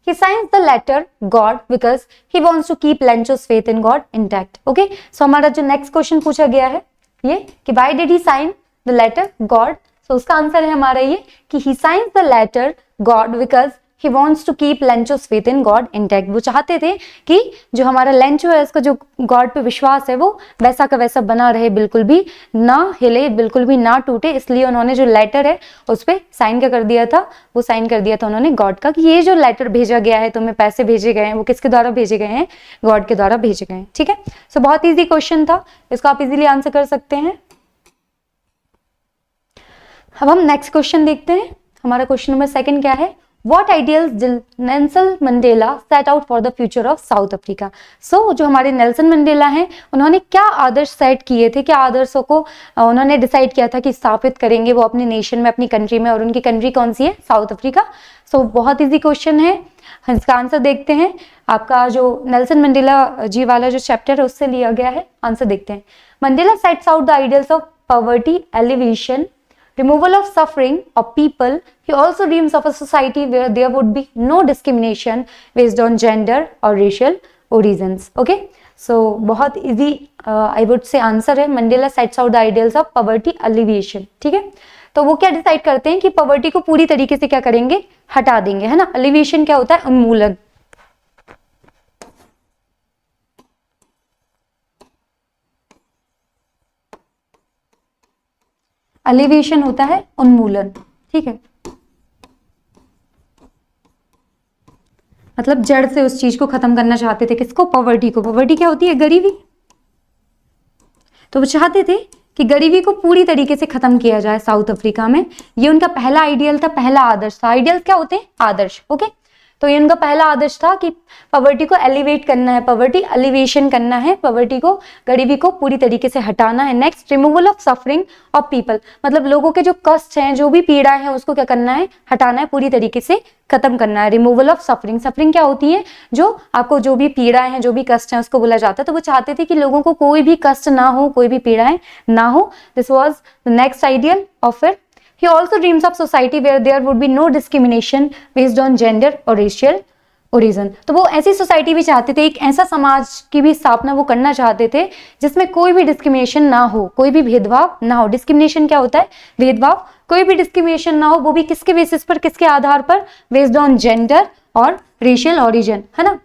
He signs the letter God because he wants to keep Lencho's faith in God intact. Okay, so हमारा जो नेक्स्ट क्वेश्चन पूछा गया है ये कि why did he sign the letter God? So उसका आंसर है हमारा ये कि he signs the letter God because he wants to keep Lencho's faith in God intact. वो चाहते थे कि जो हमारा लेंचो है उसका जो गॉड पे विश्वास है वो वैसा का वैसा बना रहे, बिल्कुल भी ना हिले, बिल्कुल भी ना टूटे। इसलिए उन्होंने जो लेटर है उस पर साइन क्या कर दिया था, वो साइन कर दिया था उन्होंने गॉड का कि ये जो लेटर भेजा गया है, तुम्हें पैसे भेजे गए हैं, वो किसके द्वारा भेजे गए हैं, गॉड के द्वारा भेजे गए हैं। ठीक है, सो बहुत ईजी क्वेश्चन था, इसको आप इजीली आंसर कर सकते हैं। अब हम नेक्स्ट क्वेश्चन देखते हैं। हमारा क्वेश्चन नंबर 2 क्या है, What ideals did Nelson Mandela set out for the future of South Africa. So जो हमारे नेल्सन मंडेला हैं उन्होंने क्या आदर्श सेट किए थे, क्या आदर्शों को उन्होंने डिसाइड किया था कि स्थापित करेंगे वो अपने नेशन में, अपनी कंट्री में, और उनकी कंट्री कौन सी है, साउथ अफ्रीका। सो बहुत इजी क्वेश्चन है, इसका आंसर देखते हैं। आपका जो नेल्सन मंडेला जी वाला जो चैप्टर है उससे लिया गया है, आंसर देखते हैं। Mandela sets out the ideals of poverty, elevation, removal of suffering of people. He also dreams of a society where there would be no discrimination based on gender or racial origins. Okay, so बहुत easy I would say answer है, Mandela sets out the ideals of poverty alleviation. ठीक है, तो वो क्या decide करते हैं कि पॉवर्टी को पूरी तरीके से क्या करेंगे, हटा देंगे, है ना। एलिवेशन क्या होता है, उन्मूलन। एलिवेशन होता है उन्मूलन, ठीक है, मतलब जड़ से उस चीज को खत्म करना चाहते थे, किसको, पॉवर्टी को। पॉवर्टी क्या होती है, गरीबी। तो वो चाहते थे कि गरीबी को पूरी तरीके से खत्म किया जाए साउथ अफ्रीका में। ये उनका पहला आइडियल था, पहला आदर्श था। आइडियल क्या होते हैं, आदर्श। ओके, तो ये उनका पहला आदर्श था कि पॉवर्टी को एलिवेट करना है, पॉवर्टी एलिवेशन करना है, पॉवर्टी को, गरीबी को पूरी तरीके से हटाना है। Next, removal of suffering of people, मतलब लोगों के जो कष्ट हैं, जो भी पीड़ा है, उसको क्या करना है, हटाना है, पूरी तरीके से खत्म करना है। रिमूवल ऑफ सफरिंग, सफरिंग क्या होती है, जो आपको जो भी पीड़ा है, जो भी कष्ट है, उसको बोला जाता है। तो वो चाहते थे कि लोगों को कोई भी कष्ट ना हो, कोई भी पीड़ाएं ना हो। This was the next ideal of it. He also dreams of society where there would be no discrimination based on gender or racial origin. तो वो ऐसी सोसाइटी भी चाहते थे, एक ऐसा समाज की भी स्थापना वो करना चाहते थे जिसमें कोई भी डिस्क्रिमिनेशन ना हो, कोई भी भेदभाव ना हो। डिस्क्रिमिनेशन क्या होता है, भेदभाव। कोई भी डिस्क्रिमिनेशन ना हो, वो भी किसके बेसिस पर, किसके आधार पर, बेस्ड ऑन जेंडर और रेशियल ओरिजिन, है ना।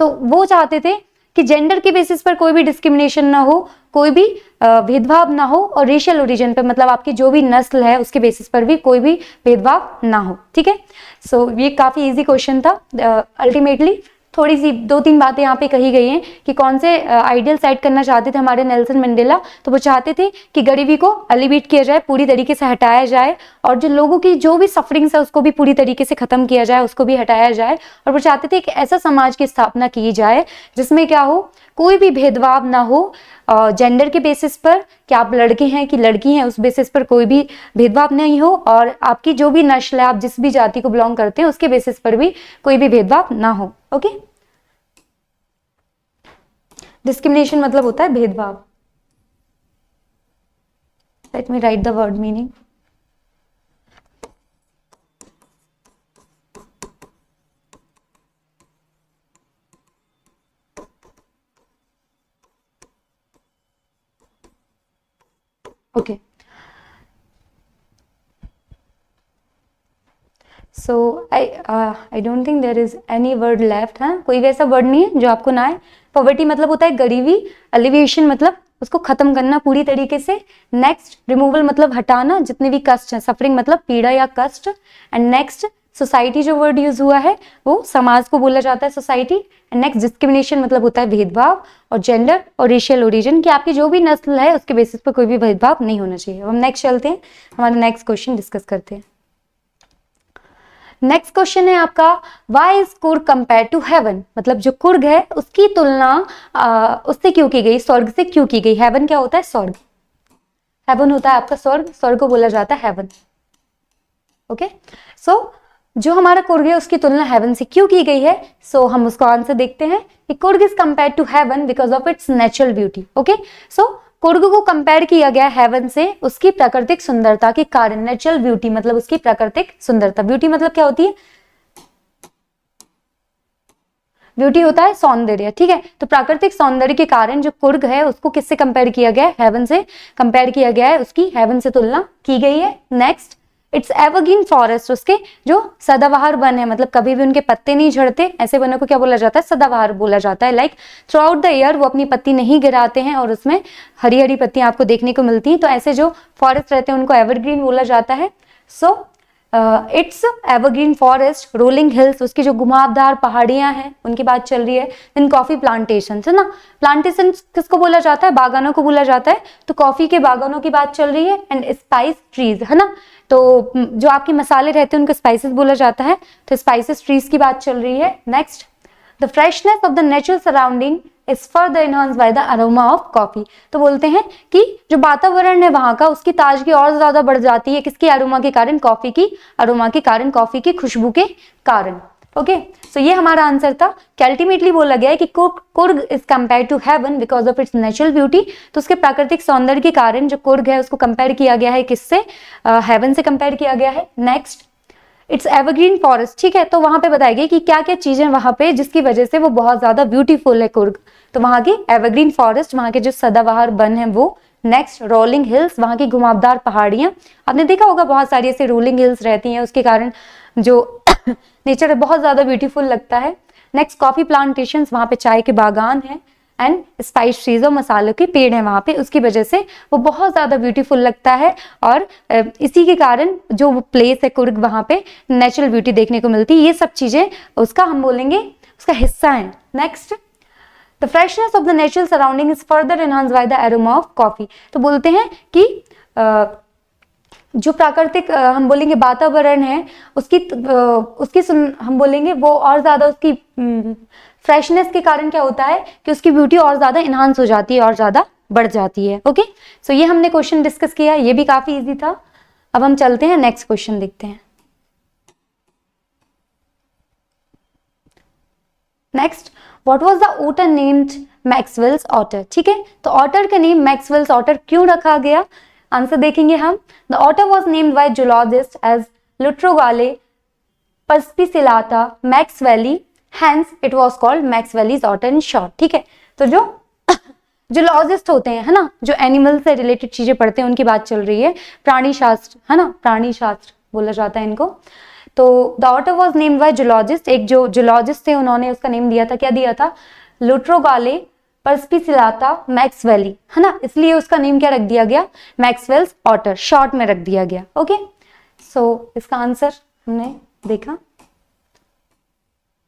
तो वो चाहते थे कि जेंडर के बेसिस पर कोई भी डिस्क्रिमिनेशन ना हो, कोई भी भेदभाव ना हो, और रेशियल ओरिजिन पे, मतलब आपकी जो भी नस्ल है उसके बेसिस पर भी कोई भी भेदभाव ना हो। ठीक है, सो ये काफी इजी क्वेश्चन था। अल्टीमेटली थोड़ी सी 2-3 बातें यहाँ पे कही गई हैं कि कौन से आइडियल सेट करना चाहते थे हमारे नेल्सन मंडेला। तो वो चाहते थे कि गरीबी को एलिवेट किया जाए, पूरी तरीके से हटाया जाए, और जो लोगों की जो भी सफरिंग्स है उसको भी पूरी तरीके से खत्म किया जाए, उसको भी हटाया जाए। और वो चाहते थे कि ऐसा समाज की स्थापना की जाए जिसमें क्या हो, कोई भी भेदभाव ना हो, जेंडर के बेसिस पर, कि आप लड़के हैं कि लड़की हैं, उस बेसिस पर कोई भी भेदभाव नहीं हो, और आपकी जो भी नस्ल है, आप जिस भी जाति को बिलोंग करते हैं, उसके बेसिस पर भी कोई भी भेदभाव ना हो। ओके, डिस्क्रिमिनेशन मतलब होता है भेदभाव। Let me write the word meaning. Okay, so I don't think there is any word left. है कोई भी ऐसा वर्ड नहीं है जो आपको ना आए। पॉवर्टी मतलब होता है गरीबी, एलिवेशन मतलब उसको खत्म करना पूरी तरीके से। नेक्स्ट, रिमूवल मतलब हटाना, जितने भी कष्ट हैं, सफरिंग मतलब पीड़ा या कष्ट। एंड नेक्स्ट, सोसाइटी जो वर्ड यूज हुआ है वो समाज को बोला जाता है, सोसाइटी। एंड नेक्स्ट, डिस्क्रिमिनेशन मतलब होता है भेदभाव, और जेंडर और रेशियल ओरिजिन, कि आपकी जो भी नस्ल है उसके बेसिस पर कोई भी भेदभाव नहीं होना चाहिए। अब हम नेक्स्ट चलते हैं, हमारा नेक्स्ट क्वेश्चन डिस्कस करते हैं। नेक्स्ट क्वेश्चन है आपका, why is Coorg compare to heaven, मतलब जो कुर्ग है उसकी तुलना उससे क्यों की गई, स्वर्ग से क्यों की गई। हेवन क्या होता है, स्वर्ग। हेवन होता है आपका स्वर्ग, स्वर्ग को बोला जाता है हेवन। ओके, सो जो हमारा कुर्ग है उसकी तुलना हेवन से क्यों की गई है। सो हम उसको आंसर देखते हैं कि Coorg is compare to heaven because of its natural beauty. Okay, so Coorg को कंपेयर किया गया हेवन से उसकी प्राकृतिक सुंदरता के कारण। नेचुरल ब्यूटी मतलब उसकी प्राकृतिक सुंदरता। ब्यूटी मतलब क्या होती है, ब्यूटी होता है सौंदर्य। ठीक है, तो प्राकृतिक सौंदर्य के कारण जो कुर्ग है उसको किससे कंपेयर किया गया है, हेवन से कंपेयर किया गया है, उसकी हेवन से तुलना की गई है। नेक्स्ट, इट्स एवरग्रीन फॉरेस्ट, उसके जो सदाबहार वन है, मतलब कभी भी उनके पत्ते नहीं झड़ते, ऐसे वनों को क्या बोला जाता है, सदाबहार बोला जाता है। Like through out the year वो अपनी पत्ती नहीं गिराते हैं और उसमें हरी हरी पत्तियां आपको देखने को मिलती हैं। तो ऐसे जो फॉरेस्ट रहते हैं उनको एवरग्रीन बोला जाता है। So it's evergreen forest, rolling hills, उसकी जो घुमावदार पहाड़ियां हैं उनकी बात चल रही है। देन कॉफी प्लांटेशन है ना, प्लांटेशन किसको बोला जाता है, बागानों को बोला जाता है, तो कॉफी के बागानों की बात चल रही है। एंड स्पाइस ट्रीज है ना, तो जो आपके मसाले रहते हैं उनको स्पाइसेस बोला जाता है, तो स्पाइसेस ट्रीज की बात चल रही है। Next, the freshness of the natural surrounding is further enhanced by the aroma of coffee, तो बोलते हैं कि जो वातावरण है वहां का, उसकी ताजगी और ज्यादा बढ़ जाती है किसकी अरोमा के कारण, कॉफी की अरोमा के कारण, कॉफी की खुशबू के कारण। ओके, सो ये हमारा आंसर था कि अल्टीमेटली बोला गया है कि Coorg is compare to heaven because of its natural beauty, तो उसके प्राकृतिक सौंदर्य के कारण जो कुर्ग है उसको कंपेयर किया गया है किससे, हेवन से कंपेयर किया गया है। नेक्स्ट, इट्स एवरग्रीन फॉरेस्ट, ठीक है, तो वहां पे बताया गया कि क्या क्या चीजें वहां पे जिसकी वजह से वो बहुत ज्यादा ब्यूटीफुल है कुर्ग, तो वहां की एवरग्रीन फॉरेस्ट, वहां के जो सदाबहार वन है वो। नेक्स्ट, रोलिंग हिल्स, वहां की घुमावदार पहाड़ियां, आपने देखा होगा बहुत सारी ऐसे रोलिंग हिल्स रहती हैं, उसके कारण जो नेचर बहुत ज्यादा ब्यूटीफुल लगता है। नेक्स्ट, कॉफी प्लांटेशन, वहां पे चाय के बागान है। एंड स्पाइस ट्रीज और मसालों के पेड़ हैं वहां पे, उसकी वजह से वो बहुत ज्यादा ब्यूटीफुल लगता है, और इसी के कारण जो प्लेस है कुर्ग, वहां पे नेचुरल ब्यूटी देखने को मिलती है। ये सब चीजें उसका हम बोलेंगे उसका हिस्सा है। Next, the freshness of the natural surrounding is further enhanced by the aroma of coffee, तो बोलते हैं कि जो प्राकृतिक हम बोलेंगे वातावरण है उसकी हम बोलेंगे वो और ज्यादा उसकी फ्रेशनेस के कारण क्या होता है कि उसकी ब्यूटी और ज्यादा इनहांस हो जाती है और ज्यादा बढ़ जाती है। ओके, सो ये हमने क्वेश्चन डिस्कस किया, ये भी काफी इजी था। अब हम चलते हैं नेक्स्ट क्वेश्चन देखते हैं। Next, what was the otter named Maxwell's otter, ठीक है, तो ऑटर का नेम मैक्सवेल्स ऑटर क्यों रखा गया, आंसर देखेंगे हम। The otter was named by zoologist as Lutrogale perspicillata maxwelli, hence it was called Maxwell's otter in short, ठीक है, तो जो जूलॉजिस्ट होते हैं है ना, जो एनिमल से रिलेटेड चीजें पढ़ते हैं उनकी बात चल रही है, प्राणी शास्त्र है ना, प्राणी शास्त्र बोला जाता है इनको। तो the otter was named by zoologist, एक जो जूलॉजिस्ट थे उन्होंने उसका नेम दिया था, क्या दिया था, लुट्रोगाले पर्स्पिसिलाटा मैक्सवेली, है ना, इसलिए उसका नेम क्या रख दिया गया, मैक्सवेल्स ऑटर, शॉर्ट में रख दिया गया। ओके, सो इसका आंसर हमने देखा,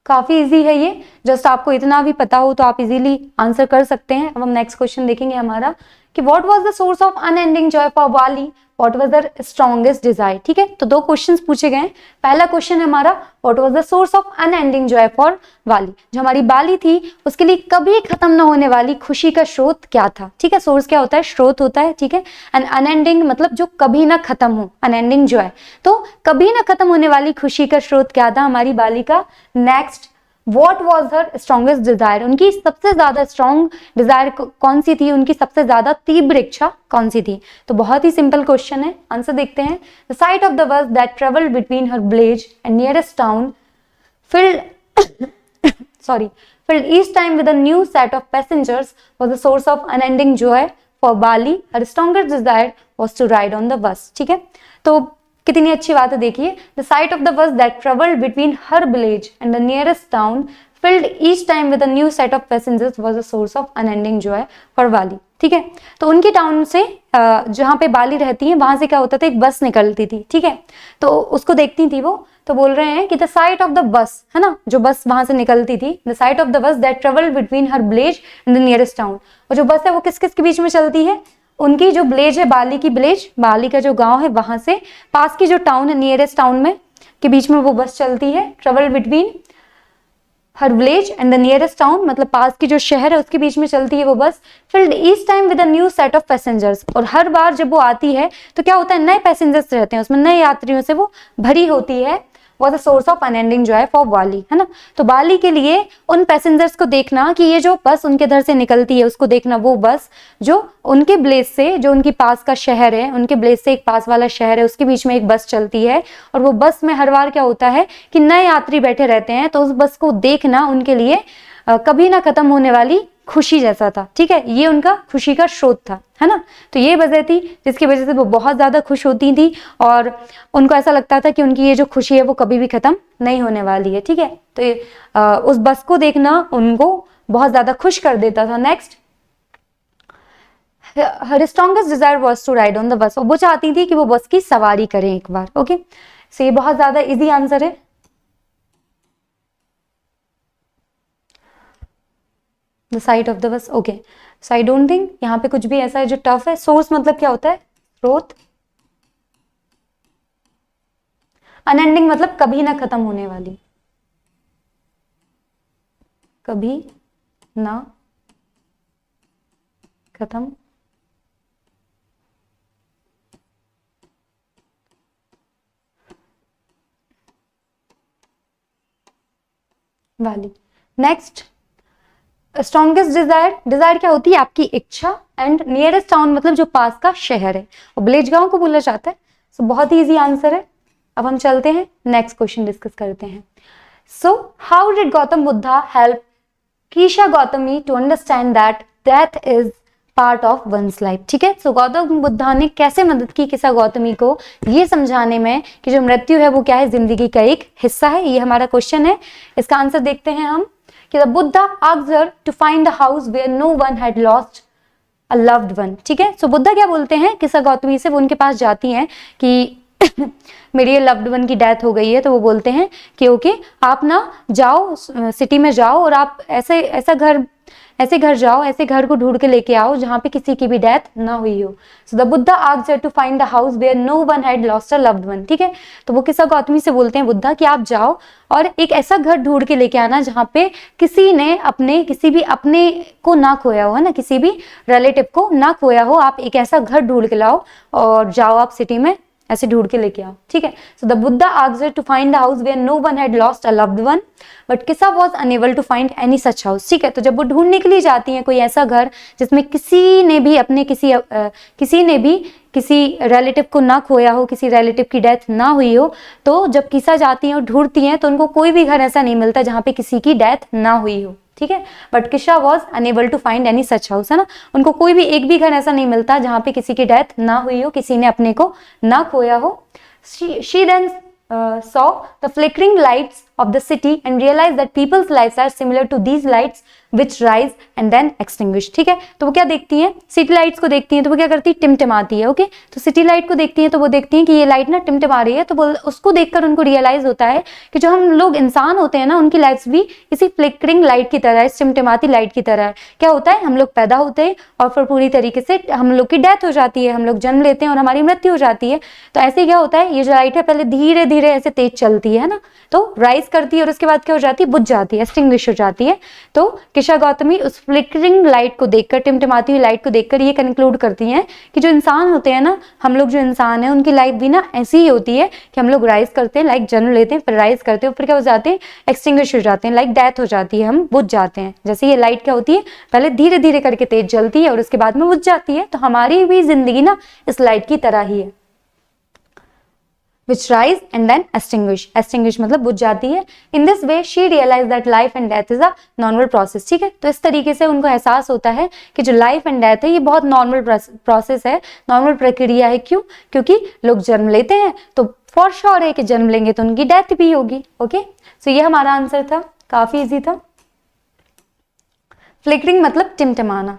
काफी इजी है ये, जस्ट आपको इतना भी पता हो तो आप इजीली आंसर कर सकते हैं। अब हम नेक्स्ट क्वेश्चन देखेंगे हमारा कि what was the source of unending joy for Wali, what was the strongest desire, ठीक है, तो दो क्वेश्चंस पूछे गए। पहला क्वेश्चन है हमारा what was the source of unending joy for वाली, जो हमारी बाली थी उसके लिए कभी खत्म न होने वाली खुशी का स्रोत क्या था, ठीक है, सोर्स क्या होता है, स्रोत होता है, ठीक है, एंड अनएंडिंग मतलब जो कभी ना खत्म हो, अनएंडिंग जॉय, तो कभी ना खत्म होने वाली खुशी का स्रोत क्या था हमारी बाली का। Next, What was her strongest desire, उनकी सबसे ज्यादा स्ट्रॉन्ग डिजायर कौन सी थी, उनकी सबसे ज्यादा तीव्र इच्छा कौन सी थी, तो बहुत ही सिंपल क्वेश्चन है, आंसर देखते हैं। The sight of the bus that traveled between her village and nearest town filled each time with a new set of passengers was the source of unending joy for Bali. Her strongest desire was to ride on the bus, ठीक है, तो कितनी अच्छी बात है, देखिए, the site of the bus that travelled between her village and the nearest town field each time with a new set of passengers was a source of unending joy for वाली, ठीक है, तो उनकी टाउन से जहाँ पे बाली रहती है वहां से क्या होता था, एक बस निकलती थी, ठीक है, तो उसको देखती थी वो, तो बोल रहे हैं कि the site of the bus है ना, जो बस वहां से निकलती थी, the site of the bus that travelled between her village and the nearest town, और जो बस है वो किस किस के बीच में चलती है, उनकी जो विलेज है बाली की विलेज, बाली का जो गांव है वहां से पास की जो टाउन है नियरेस्ट टाउन में के बीच में वो बस चलती है। Travel between her village and the nearest town मतलब पास की जो शहर है उसके बीच में चलती है वो बस। Field each time with a new set of passengers, और हर बार जब वो आती है तो क्या होता है, नए पैसेंजर्स रहते हैं उसमें, नए यात्रियों से वो भरी होती है। Was a source of unending joy for Bali, है ना, तो बाली के लिए उन पैसेंजर्स को देखना कि ये जो बस उनके घर से निकलती है उसको देखना, वो बस जो उनके विलेज से, जो उनकी पास का शहर है, उनके विलेज से एक पास वाला शहर है उसके बीच में एक बस चलती है, और वो बस में हर बार क्या होता है कि नए यात्री बैठे रहते हैं, तो उस बस को देखना उनके लिए कभी ना खत्म होने वाली खुशी जैसा था, ठीक है, ये उनका खुशी का स्रोत था, है ना, तो ये वजह थी जिसकी वजह से वो बहुत ज्यादा खुश होती थी और उनको ऐसा लगता था कि उनकी ये जो खुशी है वो कभी भी खत्म नहीं होने वाली है, ठीक है, तो ये उस बस को देखना उनको बहुत ज्यादा खुश कर देता था। Next, her strongest desire was to ride on the bus, वो चाहती थी कि वो बस की सवारी करें एक बार। ओके, सो ये बहुत ज्यादा इजी आंसर है। The site of the bus, okay. So I don't think यहाँ पे कुछ भी ऐसा है जो टफ है। सोर्स मतलब क्या होता है? स्रोत। अनएंडिंग मतलब कभी ना खत्म होने वाली, कभी ना खत्म वाली। Next, strongest Dzire. डिजायर क्या होती है? आपकी इच्छा। एंड नियरेस्ट टाउन मतलब जो पास का शहर है, और विलेज गांव को बोला जाता है। सो बहुत ही इजी आंसर है। अब हम चलते हैं नेक्स्ट क्वेश्चन डिस्कस करते हैं। So how did Gautam Buddha help Kisha Gotami to understand that death is part of one's life? ठीक है, सो गौतम बुद्धा ने कैसे मदद की कीशा गौतमी को ये समझाने में कि जो मृत्यु है वो क्या है? जिंदगी का एक हिस्सा है। ये हमारा क्वेश्चन है। इसका आंसर देखते हैं हम कि the Buddha asked her to find a house where no one had lost a loved one. ठीक है, सो बुद्धा क्या बोलते हैं कीशा गौतमी से? वो उनके पास जाती हैं कि मेरी ये लव्ड वन की डेथ हो गई है। तो वो बोलते हैं कि ओके, आप ना जाओ, सिटी में जाओ और आप ऐसे घर जाओ, ऐसे घर को ढूंढ के लेके आओ जहाँ पे किसी की भी डेथ ना हुई हो। So the Buddha asked her to find a house where no one had lost a loved one. ठीक है, तो वो कीशा गौतमी से बोलते हैं बुद्धा कि आप जाओ और एक ऐसा घर ढूंढ के लेके आना जहाँ पे किसी ने किसी भी अपने को ना खोया हो, है ना, किसी भी रिलेटिव को ना खोया हो। आप एक ऐसा घर ढूंढ के लाओ और जाओ आप सिटी में ऐसे ढूंढ के लेके आओ। ठीक है, so the Buddha asked her to find a house where no one had lost a loved one but Kisha was unable to find any such house. ठीक है, तो जब वो ढूंढने के लिए जाती हैं कोई ऐसा घर जिसमें किसी ने भी किसी रिलेटिव को ना खोया हो, किसी रिलेटिव की डेथ ना हुई हो, तो जब कीशा जाती हैं और ढूंढती हैं तो उनको कोई भी घर ऐसा नहीं मिलता जहाँ पे किसी की डेथ ना हुई हो। ठीक है, but Kisha was unable to find any such house, है ना, उनको कोई भी एक भी घर ऐसा नहीं मिलता जहाँ पे किसी की डेथ ना हुई हो, किसी ने अपने को ना खोया हो। She then saw the flickering lights of the city and realized that people's lives are similar to these lights which rise and then extinguish। ठीक है, तो वो क्या देखती हैं? सिटी लाइट्स को देखती हैं तो वो क्या करती है? टिमटिमाती है। ओके, तो सिटी लाइट को देखती हैं तो वो देखती हैं कि ये लाइट ना टिमटिमा रही है, तो उसको देखकर उनको रियलाइज होता है कि जो हम लोग इंसान होते हैं ना, उनकी लाइफ्स भी इसी फ्लिकरिंग लाइट की तरह है, इस टिमटिमाती लाइट की तरह है। क्या होता है? हम लोग पैदा होते हैं और फिर पूरी तरीके से हम लोग की डेथ हो जाती है, हम लोग जन्म लेते हैं और हमारी मृत्यु हो जाती है। तो ऐसे क्या होता है? ये जो लाइट है पहले धीरे धीरे ऐसे तेज चलती है ना, तो राइज करती है और उसके बाद क्या हो जाती है? बुझ जाती है, एक्सटिंग्विश हो जाती है। तो कीशा गौतमी उस फ्लिकरिंग लाइट को देखकर, टिमटिमाती हुई लाइट को देखकर ये कंक्लूड करती हैं कि जो इंसान होते हैं ना, हम लोग जो इंसान है, उनकी लाइफ भी ना ऐसी ही होती है कि हम लोग राइज करते हैं, लाइक जन्म लेते हैं, फिर राइज करते हैं, फिर क्या हो जाते हैं? एक्सटिंग्विश हो जाते हैं, लाइक डेथ हो जाती है, हम बुझ जाते हैं। जैसे ये लाइट क्या होती है? पहले धीरे धीरे करके तेज जलती है और उसके बाद में बुझ जाती है। तो हमारी भी जिंदगी ना इस लाइट की तरह ही है, which rise and then extinguish। extinguish मतलब बुझ जाती है। In this way she realized that life and death is a normal process। ठीक है, तो इस तरीके से उनको एहसास होता है कि जो लाइफ एंड डेथ है ये बहुत नॉर्मल प्रोसेस है, नॉर्मल प्रक्रिया है। क्यों? क्योंकि लोग जन्म लेते हैं तो फॉर श्योर है कि जन्म लेंगे तो उनकी डेथ भी होगी। ओके, सो ये हमारा आंसर था, काफी इजी था। फ्लिकरिंग मतलब टिमटिमाना।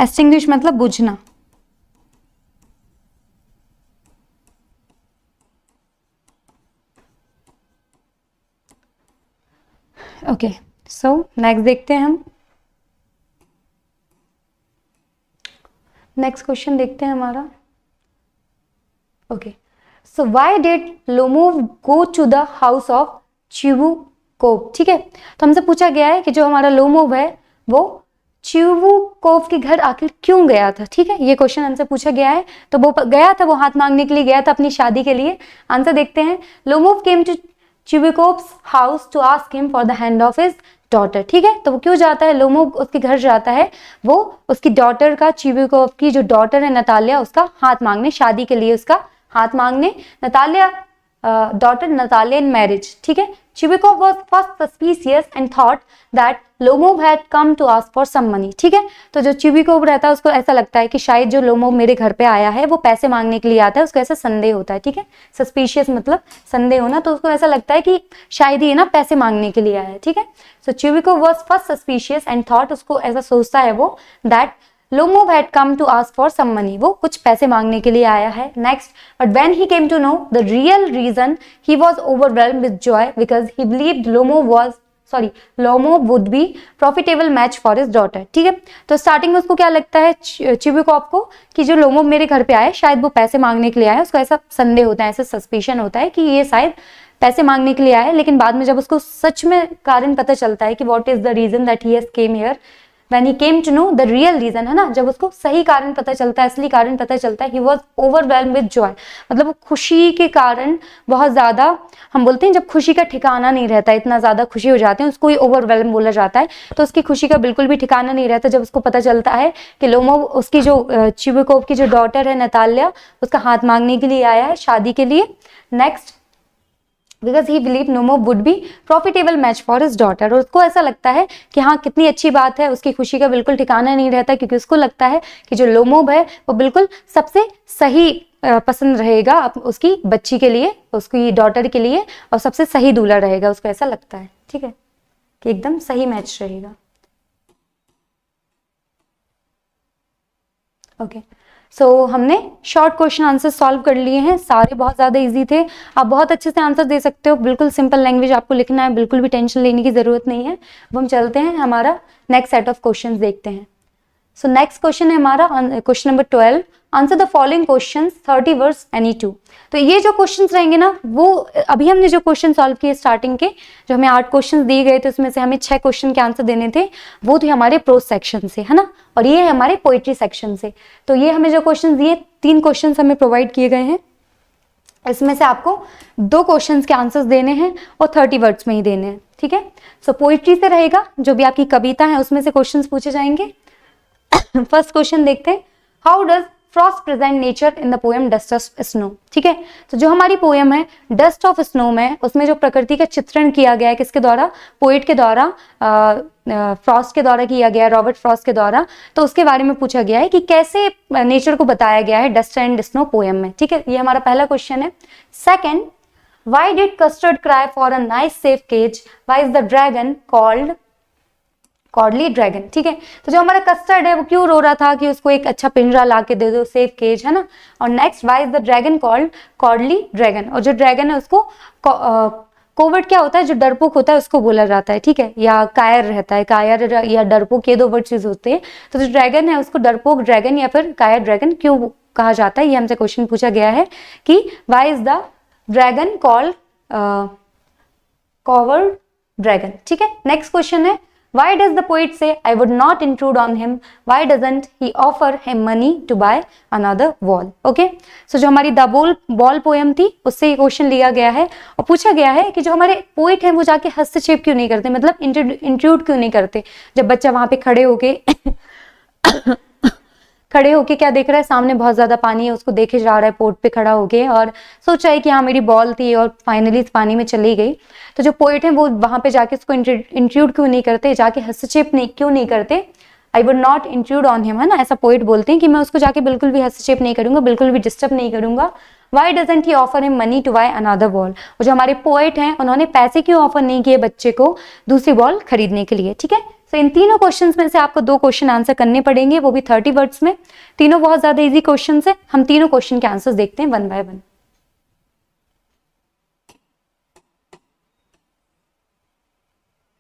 एक्सटिंग्विश मतलब बुझना। ओके, सो नेक्स्ट देखते हैं हम। नेक्स्ट क्वेश्चन देखते हैं हमारा। Okay, so why did Lomov go to the house of Chubukov? ठीक है, तो हमसे पूछा गया है कि जो हमारा लोमोव है वो चिवुकोव के घर आखिर क्यों गया था। ठीक है, ये क्वेश्चन हमसे पूछा गया है। तो वो गया था, वो हाथ मांगने के लिए गया था अपनी शादी के लिए। आंसर देखते हैं। Lomov came to Chubukov's house to ask him for the hand of his daughter. ठीक है, तो वो क्यों जाता है? लोमोव उसके घर जाता है, वो उसकी डॉटर का, चिवुकोव की जो डॉटर है नतालिया, उसका हाथ मांगने, शादी के लिए उसका हाथ मांगने। Natalia daughter Natalia in marriage. ठीक है, Chibikov was first suspicious and thought that Lomov had come to ask for some money. ठीक है, तो जो चिबिकोव रहता है उसको ऐसा लगता है कि शायद जो लोमोव मेरे घर पे आया है वो पैसे मांगने के लिए आता है, उसको ऐसा संदेह होता है. ठीक है, सस्पिशियस मतलब संदेह होना, तो उसको ऐसा लगता है कि शायद ये ना पैसे मांगने के लिए आया है. ठीक है, so Chubukov was first suspicious and thought, उसको ऐसा सोचता है वो, that Lomov had come to ask for some money, वो कुछ पैसे मांगने के लिए आया है. Next, but when he came to know the real reason, he was overwhelmed with joy because he believed Lomov would be profitable match for his daughter. ठीक है, तो स्टार्टिंग में उसको क्या लगता है चिबिकोव को कि जो लोमोव मेरे घर पे आए शायद वो पैसे मांगने के लिए आया, उसको ऐसा संदेह होता है, ऐसा सस्पिशन होता है कि ये शायद पैसे मांगने के लिए आया. लेकिन बाद में जब उसको सच में कारण पता चलता है कि what is the reason that he has came here, When he came to know the real reason, है ना, जब उसको सही कारण पता चलता है, असली कारण पता चलता है, he was overwhelmed with joy, मतलब खुशी के कारण बहुत ज्यादा, हम बोलते हैं जब खुशी का ठिकाना नहीं रहता, इतना ज्यादा खुशी हो जाते हैं उसको ही ओवरवेल्म बोला जाता है. तो उसकी खुशी का बिल्कुल भी ठिकाना नहीं रहता जब उसको पता चलता है कि लोमोव उसकी जो चिबिकोव की जो डॉटर है नताल्या, उसका हाथ मांगने के लिए आया है शादी के लिए. Next, because he believed Lomov would be profitable match for his daughter, और उसको ऐसा लगता है कि हाँ कितनी अच्छी बात है, उसकी खुशी का बिल्कुल ठिकाना नहीं रहता क्योंकि उसको लगता है कि जो लोमोव है वो बिल्कुल सबसे सही पसंद रहेगा उसकी बच्ची के लिए, उसकी डॉटर के लिए, और सबसे सही दूल्हा रहेगा, उसको ऐसा लगता है. ठीक है, कि एकदम सही मैच रहेगा. ओके, सो हमने शॉर्ट क्वेश्चन आंसर सॉल्व कर लिए हैं, सारे बहुत ज़्यादा इजी थे, आप बहुत अच्छे से आंसर दे सकते हो, बिल्कुल सिंपल लैंग्वेज आपको लिखना है, बिल्कुल भी टेंशन लेने की ज़रूरत नहीं है. अब हम चलते हैं, हमारा नेक्स्ट सेट ऑफ क्वेश्चंस देखते हैं. सो नेक्स्ट क्वेश्चन है हमारा question number 12, answer the following questions 30 words any two. तो ये जो क्वेश्चंस रहेंगे ना, वो अभी हमने जो क्वेश्चन सॉल्व किए स्टार्टिंग के, जो हमें 8 क्वेश्चंस दिए गए थे उसमें से हमें 6 क्वेश्चन के आंसर देने थे, वो थे हमारे प्रोज सेक्शन से, है ना, और ये है हमारे पोइट्री सेक्शन से. तो ये हमें जो क्वेश्चन दिए, 3 क्वेश्चन हमें प्रोवाइड किए गए हैं, इसमें से आपको 2 क्वेश्चन के आंसर्स देने हैं और 30 वर्ड्स में ही देने हैं. ठीक है, सो पोइट्री से रहेगा, जो भी आपकी कविता है उसमें से क्वेश्चन पूछे जाएंगे. फर्स्ट क्वेश्चन देखते हैं, how does Frost present nature in the poem dust of snow. ठीक है, तो जो हमारी पोएम है डस्ट ऑफ स्नो में, उसमें जो प्रकृति का चित्रण किया गया है किसके द्वारा, पोएट के द्वारा, फ्रॉस्ट के द्वारा किया गया, रॉबर्ट फ्रॉस्ट के द्वारा. तो उसके बारे में पूछा गया है कि कैसे नेचर को बताया गया है डस्ट एंड स्नो पोएम में. ठीक है, ये हमारा पहला क्वेश्चन है. Second, why did Custard cry for a nice safe cage, why is the dragon called cowardly dragon. ठीक है, तो जो हमारा कस्टर्ड है वो क्यों रो रहा था कि उसको एक अच्छा पिंजरा ला के दे दो, सेफ केज, है ना. और next, why is the dragon called cowardly dragon, और जो ड्रैगन है उसको कोवर्ट क्या होता है, जो डरपोक होता है उसको बोला जाता है. ठीक है, या कायर रहता है, कायर या डरपोक, ये 2 वर्ड चीज होते हैं. तो जो ड्रैगन है उसको डरपोक ड्रैगन या फिर कायर ड्रैगन क्यों कहा जाता है, ये हमसे क्वेश्चन पूछा गया है कि why is the dragon called coward dragon. ठीक है, नेक्स्ट क्वेश्चन है, why does the poet say I would not intrude on him, why doesn't he offer him money to buy another wall. okay, so जो हमारी the ball poem थी उससे ये question लिया गया है और पूछा गया है कि जो हमारे पोएट हैं वो जाके हस्तक्षेप क्यों नहीं करते, मतलब इंट्रूड क्यों नहीं करते. जब बच्चा वहां पे खड़े होके क्या देख रहा है, सामने बहुत ज्यादा पानी है, उसको देखे जा रहा है पोर्ट पे खड़ा होके, और सोचा है कि हाँ मेरी बॉल थी और फाइनली इस पानी में चली गई. तो जो पोएट है वो वहां पे जाके उसको इंट्रूड क्यों नहीं करते, जाके हस्तक्षेप क्यों नहीं करते. आई would not intrude on him, है ना, ऐसा पोएट बोलते हैं कि मैं उसको जाके बिल्कुल भी हस्तक्षेप नहीं करूंगा, बिल्कुल भी डिस्टर्ब नहीं करूंगा. Why doesn't he offer him money to buy another ball? और जो हमारे पोएट हैं उन्होंने पैसे क्यों ऑफर नहीं किए बच्चे को दूसरी बॉल खरीदने के लिए. ठीक है, तो इन तीनों क्वेश्चंस में से आपको 2 क्वेश्चन आंसर करने पड़ेंगे, वो भी 30 वर्ड्स में. तीनों बहुत ज्यादा इजी क्वेश्चंस है, हम तीनों क्वेश्चन के आंसर्स देखते हैं 1 बाय 1.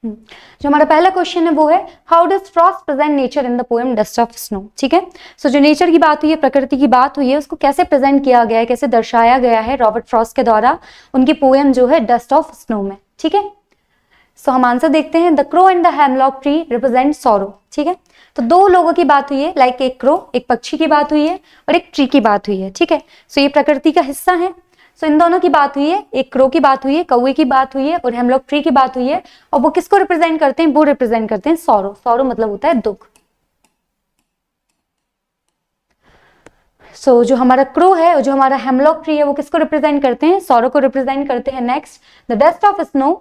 जो हमारा पहला क्वेश्चन है वो है, how does Frost present nature in the poem dust of snow. ठीक है, सो जो नेचर की बात हुई है, प्रकृति की बात हुई है, उसको कैसे प्रेजेंट किया गया है, कैसे दर्शाया गया है रॉबर्ट फ्रॉस्ट के द्वारा उनकी पोएम जो है डस्ट ऑफ स्नो में. ठीक है, सो हम आंसर देखते हैं, the crow and the hemlock tree represent sorrow. ठीक है, तो 2 लोगों की बात हुई है, लाइक एक क्रो, एक पक्षी की बात हुई है और एक ट्री की बात हुई है. ठीक है, सो ये प्रकृति का हिस्सा है. सो इन दोनों की बात हुई है, एक क्रो की बात हुई है, कौवे की बात हुई है और हेमलॉक ट्री की बात हुई है, और वो किसको रिप्रेजेंट करते हैं, वो रिप्रेजेंट करते हैं सॉरो. सॉरो मतलब होता है दुख. सो जो हमारा क्रो है और जो हमारा हेमलॉक ट्री है वो किसको रिप्रेजेंट करते हैं? सॉरो को रिप्रेजेंट करते हैं। Next, the dust of snow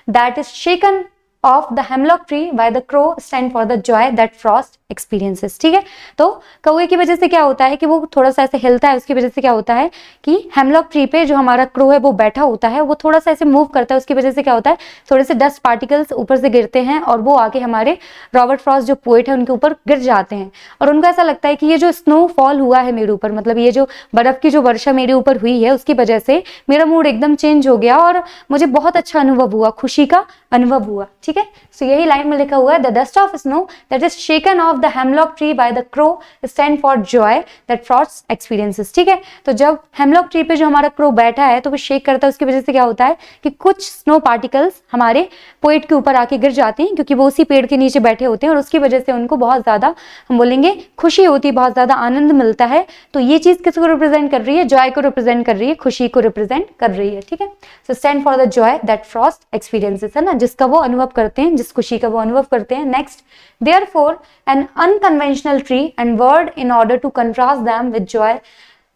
that is shaken of the hemlock tree by the crow stand for the Joy that Frost experiences. ठीक है, तो कौए की वजह से क्या होता है कि वो थोड़ा सा ऐसे हिलता है, उसकी वजह से क्या होता है कि हेमलॉक ट्री पे जो हमारा क्रो है वो बैठा होता है, वो थोड़ा सा ऐसे मूव करता है, उसकी वजह से क्या होता है थोड़े से डस्ट पार्टिकल्स ऊपर से गिरते हैं और वो आके हमारे रॉबर्ट फ्रॉस्ट जो पोएट है उनके ऊपर गिर जाते हैं और उनको ऐसा लगता है कि ये जो स्नोफॉल हुआ है मेरे ऊपर, मतलब ये जो बर्फ की जो वर्षा मेरे ऊपर हुई है उसकी वजह से मेरा मूड एकदम चेंज हो गया और मुझे बहुत अच्छा अनुभव हुआ, खुशी का अनुभव हुआ। ठीक है, सो यही लाइन में लिखा हुआ है, the dust of snow that is shaken of the hemlock tree by the crow stand for Joy that Frost experiences. ठीक है, तो जब हेमलॉक ट्री पे जो हमारा क्रो बैठा है तो वो शेक करता है, उसकी वजह से क्या होता है कि कुछ स्नो पार्टिकल्स हमारे पोएट के ऊपर आके गिर जाते हैं क्योंकि वो उसी पेड़ के नीचे बैठे होते हैं और उसकी वजह से उनको बहुत ज्यादा हम बोलेंगे खुशी होती है, बहुत ज्यादा आनंद मिलता है। तो ये चीज किसको रिप्रेजेंट कर रही है? जॉय को रिप्रेजेंट कर रही है, खुशी को रिप्रेजेंट कर रही है। ठीक है, so stand for the Joy that Frost experiences, है ना, जिसका वो अनुभव करते हैं, जिस खुशी का वो अनुभव करते हैं। Next, therefore an unconventional tree and word in order to contrast them with joy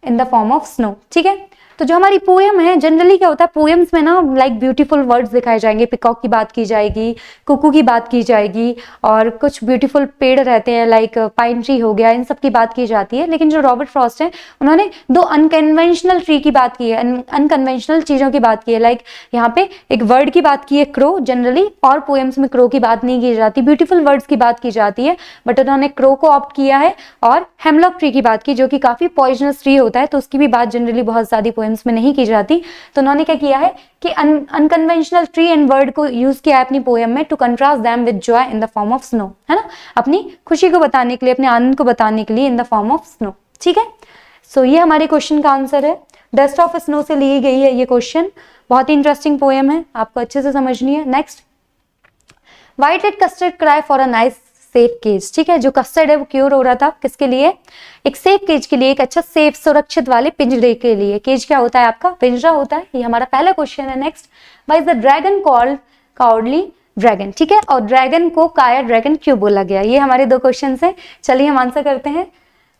in the form of snow। ठीक है, तो जो हमारी पोएम है जनरली क्या होता है पोएम्स में ना लाइक ब्यूटीफुल वर्ड्स दिखाए जाएंगे, पिकॉक की बात की जाएगी, कुकू की बात की जाएगी और कुछ ब्यूटीफुल पेड़ रहते हैं लाइक पाइन ट्री हो गया, इन सब की बात की जाती है। लेकिन जो रॉबर्ट फ्रॉस्ट है उन्होंने दो अनकन्वेंशनल ट्री की बात की है, अनकन्वेंशनल चीजों की बात की है। लाइक यहाँ पे एक वर्ड की बात की है क्रो जनरली, और पोएम्स में क्रो की बात नहीं की जाती, ब्यूटीफुल वर्ड्स की बात की जाती है, बट उन्होंने क्रो को ऑप्ट किया है और हेमलॉक ट्री की बात की जो कि काफी पॉइजनस ट्री होता है, तो उसकी भी बात जनरली बहुत ज्यादा पोएम्स में नहीं की जाती। तो उन्होंने क्या किया है कि अनकन्वेंशनल ट्री एंड वर्ड को यूज किया है अपनी पोएम में to contrast them with joy in the form of snow, है ना, अपनी खुशी को बताने के लिए, अपने आनंद को बताने के लिए इन द फॉर्म ऑफ स्नो। ठीक है, सो ये हमारे क्वेश्चन का आंसर है, डस्ट ऑफ स्नो से ली गई है ये क्वेश्चन। बहुत ही इंटरेस्टिंग पोएम है, आपको अच्छे से समझनी है। Next, why did Custard cry for a nice safe cage. ठीक है, जो कस्टर्ड है वो क्योर हो रहा था किसके लिए? एक सेफ केज के लिए, एक अच्छा सेफ सुरक्षित वाले पिंजरे के लिए। केज क्या होता है आपका? पिंजरा होता है। ये हमारा पहला क्वेश्चन है। Next, why is the dragon called cowardly dragon. ठीक है, और ड्रैगन को कायर ड्रैगन क्यों बोला गया? ये हमारे दो क्वेश्चन है, चलिए हम आंसर करते हैं।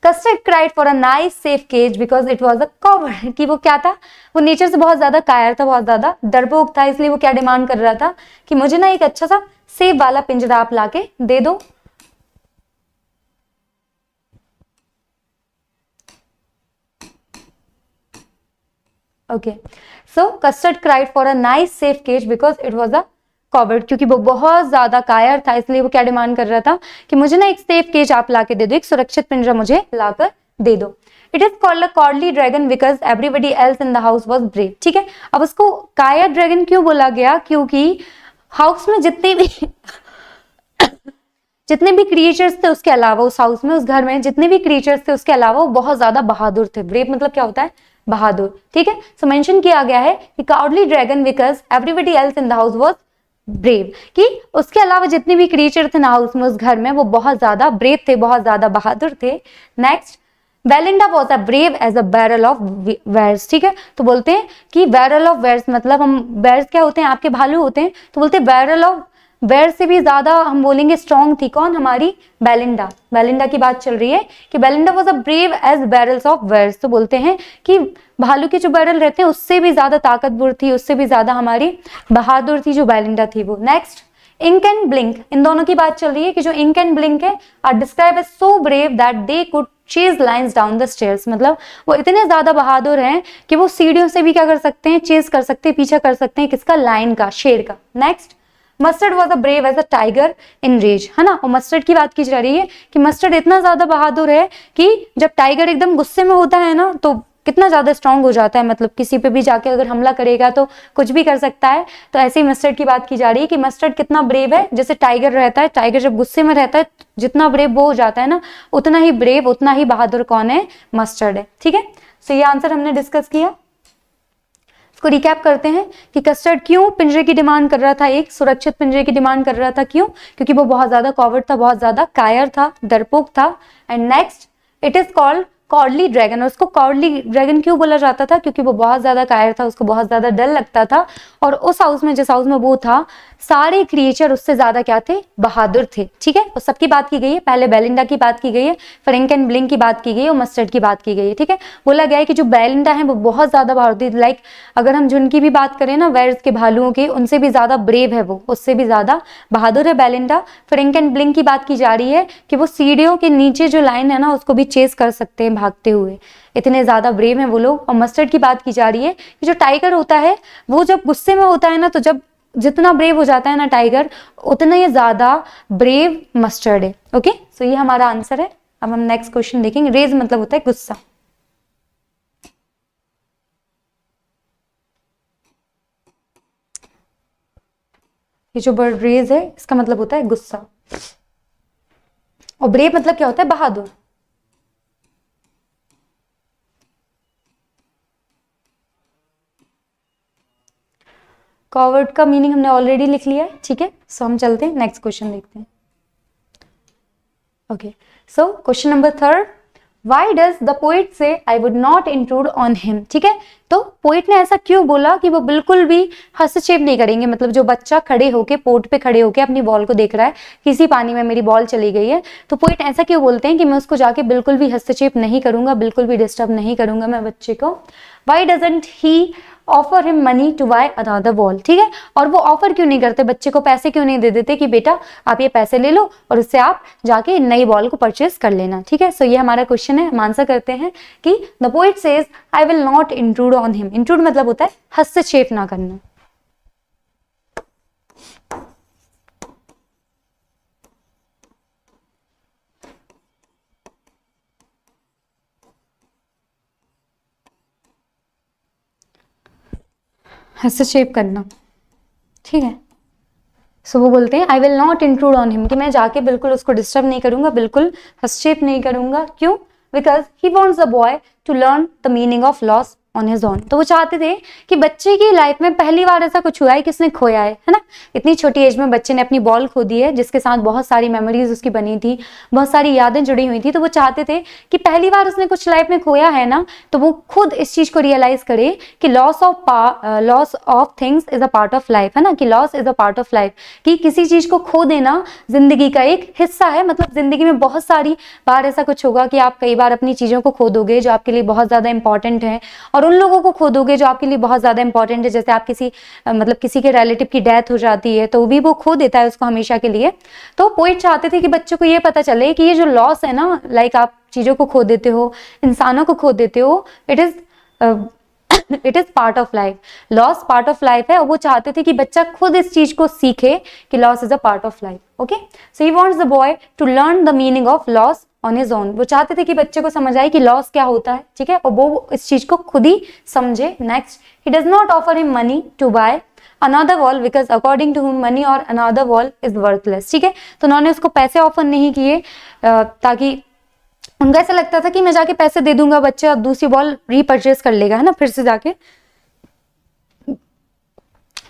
Custard cried for a nice safe cage because it was a coward, कि वो क्या था, वो नेचर से बहुत ज्यादा कायर था, बहुत ज्यादा डरपोक था, इसलिए वो क्या डिमांड कर रहा था कि मुझे ना एक अच्छा सा सेफ वाला पिंजरा आप लाके दे दो। Okay, so Custard cried for a nice safe cage because it was a coward, क्योंकि वो बहुत ज्यादा कायर था, इसलिए वो क्या डिमांड कर रहा था कि मुझे ना एक सेफ केज आप लाके दे दो, एक सुरक्षित पिंजरा मुझे लाकर दे दो। It is called a cordially dragon because everybody else in the house was brave. ठीक है, अब उसको कायर ड्रैगन क्यों बोला गया? क्योंकि हाउस में जितने भी क्रिएचर्स थे उसके अलावा, उस हाउस में, उस घर में जितने भी क्रिएचर्स थे उसके अलावा वो बहुत ज्यादा बहादुर थे। ब्रेव मतलब क्या होता है? बहादुर। ठीक है, सो मेंशन किया गया है कि cowardly dragon because everybody else in the house was brave, कि उसके अलावा जितने भी क्रिएचर थे ना हाउस में, उस घर में, वो बहुत ज्यादा ब्रेव थे, बहुत ज्यादा बहादुर थे। Next, Belinda was a brave as a barrel of bears. ठीक है, तो बोलते हैं कि बैरल ऑफ वेयर्स मतलब हम वेयर्स क्या होते हैं? आपके भालू होते हैं, तो बोलते हैं बैरल ऑफ वेयर से भी ज्यादा हम बोलेंगे स्ट्रॉन्ग थी। कौन? हमारी बेलिंडा। बेलिंडा की बात चल रही है कि Belinda was a brave as barrels of bears, तो बोलते हैं कि भालू के जो बैरल रहते हैं उससे भी ज्यादा ताकतवर थी, उससे भी ज्यादा हमारी बहादुर थी जो बेलिंडा थी वो। नेक्स्ट, इंक एंड ब्लिंक, इन दोनों की बात चल रही है कि जो इंक एंड ब्लिंक है are describe as so brave that they could chase lions down the stairs, मतलब वो इतने ज्यादा बहादुर हैं कि वो सीढ़ियों से भी क्या कर सकते हैं? चेज कर सकते हैं, पीछा कर सकते हैं, किसका? लाइन का, शेर का। Next, Mustard was a brave as a tiger in rage, है ना, और मस्टर्ड की बात की जा रही है कि मस्टर्ड इतना ज्यादा बहादुर है कि जब टाइगर एकदम गुस्से में होता है ना तो कितना ज्यादा स्ट्रांग हो जाता है, मतलब किसी पे भी जाके अगर हमला करेगा तो कुछ भी कर सकता है। तो ऐसे ही मस्टर्ड की बात की जा रही है कि मस्टर्ड कितना ब्रेव है, जैसे टाइगर रहता है, टाइगर जब गुस्से में रहता है जितना ब्रेव वो हो जाता है ना, उतना ही ब्रेव, उतना ही बहादुर कौन है? मस्टर्ड है। ठीक है, सो ये आंसर हमने डिस्कस किया। इसको रिकैप करते हैं कि कस्टर्ड क्यों पिंजरे की डिमांड कर रहा था, एक सुरक्षित पिंजरे की डिमांड कर रहा था। क्यों? क्योंकि वो बहुत ज्यादा कॉवर्ड था, बहुत ज्यादा कायर था, डरपोक था। And next, it is called cowardly dragon. और उसको कॉर्डली ड्रैगन क्यों बोला जाता था? क्योंकि वो बहुत ज्यादा कायर था, उसको बहुत ज्यादा डर लगता था, और उस हाउस में, जिस हाउस में वो था, सारे क्रिएचर उससे ज्यादा क्या थे? बहादुर थे। ठीक है, और सबकी बात की गई है, पहले बेलिंडा की बात की गई है, फ्रैंक एंड ब्लिंक की बात की गई है, और मस्टर्ड की बात की गई है। ठीक है, बोला गया है कि जो बेलिंडा है वो बहुत ज्यादा बहादुर, लाइक अगर हम जिनकी भी बात करें ना, वेयर्स के भालुओं की, उनसे भी ज्यादा ब्रेव है वो, उससे भी ज्यादा बहादुर है बेलिंडा। फ्रैंक एंड ब्लिंक की बात की जा रही है कि वो सीढ़ियों के नीचे जो लाइन है ना, उसको भी चेस कर सकते हैं भागते हुए, इतने ज्यादा ब्रेव हैं वो लोग। और मस्टर्ड की बात की जा रही है कि जो टाइगर होता है वो जब गुस्से में होता है ना, तो जब जितना ब्रेव हो जाता है ना टाइगर, उतना ही ज्यादा ब्रेव मस्टर्ड है। ओके, सो ये हमारा आंसर है। अब हम नेक्स्ट क्वेश्चन देखेंगे। रेज मतलब होता है गुस्सा। ये जो वर्ड रेज है इसका मतलब होता है गुस्सा, और ब्रेव मतलब क्या होता है? बहादुर। कॉवर्ड का मीनिंग हमने ऑलरेडी लिख लिया है। ठीक है, सो हम चलते हैं नेक्स्ट क्वेश्चन देखते हैं। Okay, so question number 3, why does the poet say I would not intrude on him? ठीक है, तो पोइट ने ऐसा क्यों बोला कि वो बिल्कुल भी हस्तक्षेप नहीं करेंगे? मतलब जो बच्चा खड़े होके, पोर्ट पे खड़े होके अपनी बॉल को देख रहा है, किसी पानी में मेरी बॉल चली गई है, तो पोइट ऐसा क्यों बोलते हैं कि मैं उसको जाके बिल्कुल भी हस्तक्षेप नहीं करूंगा, बिल्कुल भी डिस्टर्ब नहीं करूंगा मैं बच्चे को? Why doesn't he offer him money to buy another ball? ठीक है, और वो ऑफर क्यों नहीं करते, बच्चे को पैसे क्यों नहीं दे देते कि बेटा आप ये पैसे ले लो और उससे आप जाके नई बॉल को परचेस कर लेना? ठीक है, सो ये हमारा क्वेश्चन है। हम आंसर करते हैं कि the poet says I will not intrude on him. Intrude मतलब होता है हस्तक्षेप ना करना। हस्तक्षेप करना। ठीक है, सो वो बोलते हैं आई will not intrude on him, कि मैं जाके बिल्कुल उसको डिस्टर्ब नहीं करूंगा, बिल्कुल हस्तक्षेप नहीं करूंगा। क्यों? Because he wants the boy to learn the meaning of loss on his own. तो वो चाहते थे कि बच्चे की लाइफ में पहली बार ऐसा कुछ हुआ है किसने खोया है ना? इतनी छोटी एज में बच्चे ने अपनी बॉल खो दी है, जिसके साथ बहुत सारी मेमोरीज उसकी बनी थी, बहुत सारी यादें जुड़ी हुई थी। तो वो चाहते थे कि पहली बार उसने कुछ लाइफ में खोया है ना, तो वो खुद इस चीज को रियलाइज करे कि loss of things is a part of life, है ना? कि loss is a part of life, कि किसी चीज को खो देना जिंदगी का एक हिस्सा है। मतलब जिंदगी में बहुत सारी बार ऐसा कुछ होगा कि आप कई बार अपनी चीजों को खो दोगे जो आपके लिए बहुत ज्यादा इंपॉर्टेंट है, और उन लोगों को खो दोगे जो आपके लिए बहुत ज्यादा इंपॉर्टेंट है। जैसे आप मतलब किसी के रिलेटिव की डेथ हो जाती है, तो भी वो खो देता है उसको हमेशा के लिए। तो पोइट चाहते थे कि बच्चों को ये पता चले कि ये जो लॉस है ना, लाइक आप चीजों को खो देते हो, इंसानों को खो देते हो, it is part of life. Loss part of life है, और वो चाहते थे कि बच्चा खुद इस चीज को सीखे कि loss is a part of life. Okay, so he wants the boy to learn the meaning of loss on his own. वो चाहते थे कि बच्चे को समझ आए कि लॉस क्या होता है। ठीक है, और वो इस चीज को खुद ही समझे। Next, he does not offer him money to buy another ball because according to him money और अनदर वॉल इज वर्थलेस। ठीक है, तो उन्होंने उसको पैसे ऑफर नहीं किए, ताकि उनको ऐसा लगता था कि मैं जाके पैसे दे दूंगा, बच्चा दूसरी बॉल रीपरचेज कर लेगा, है ना, फिर से जाके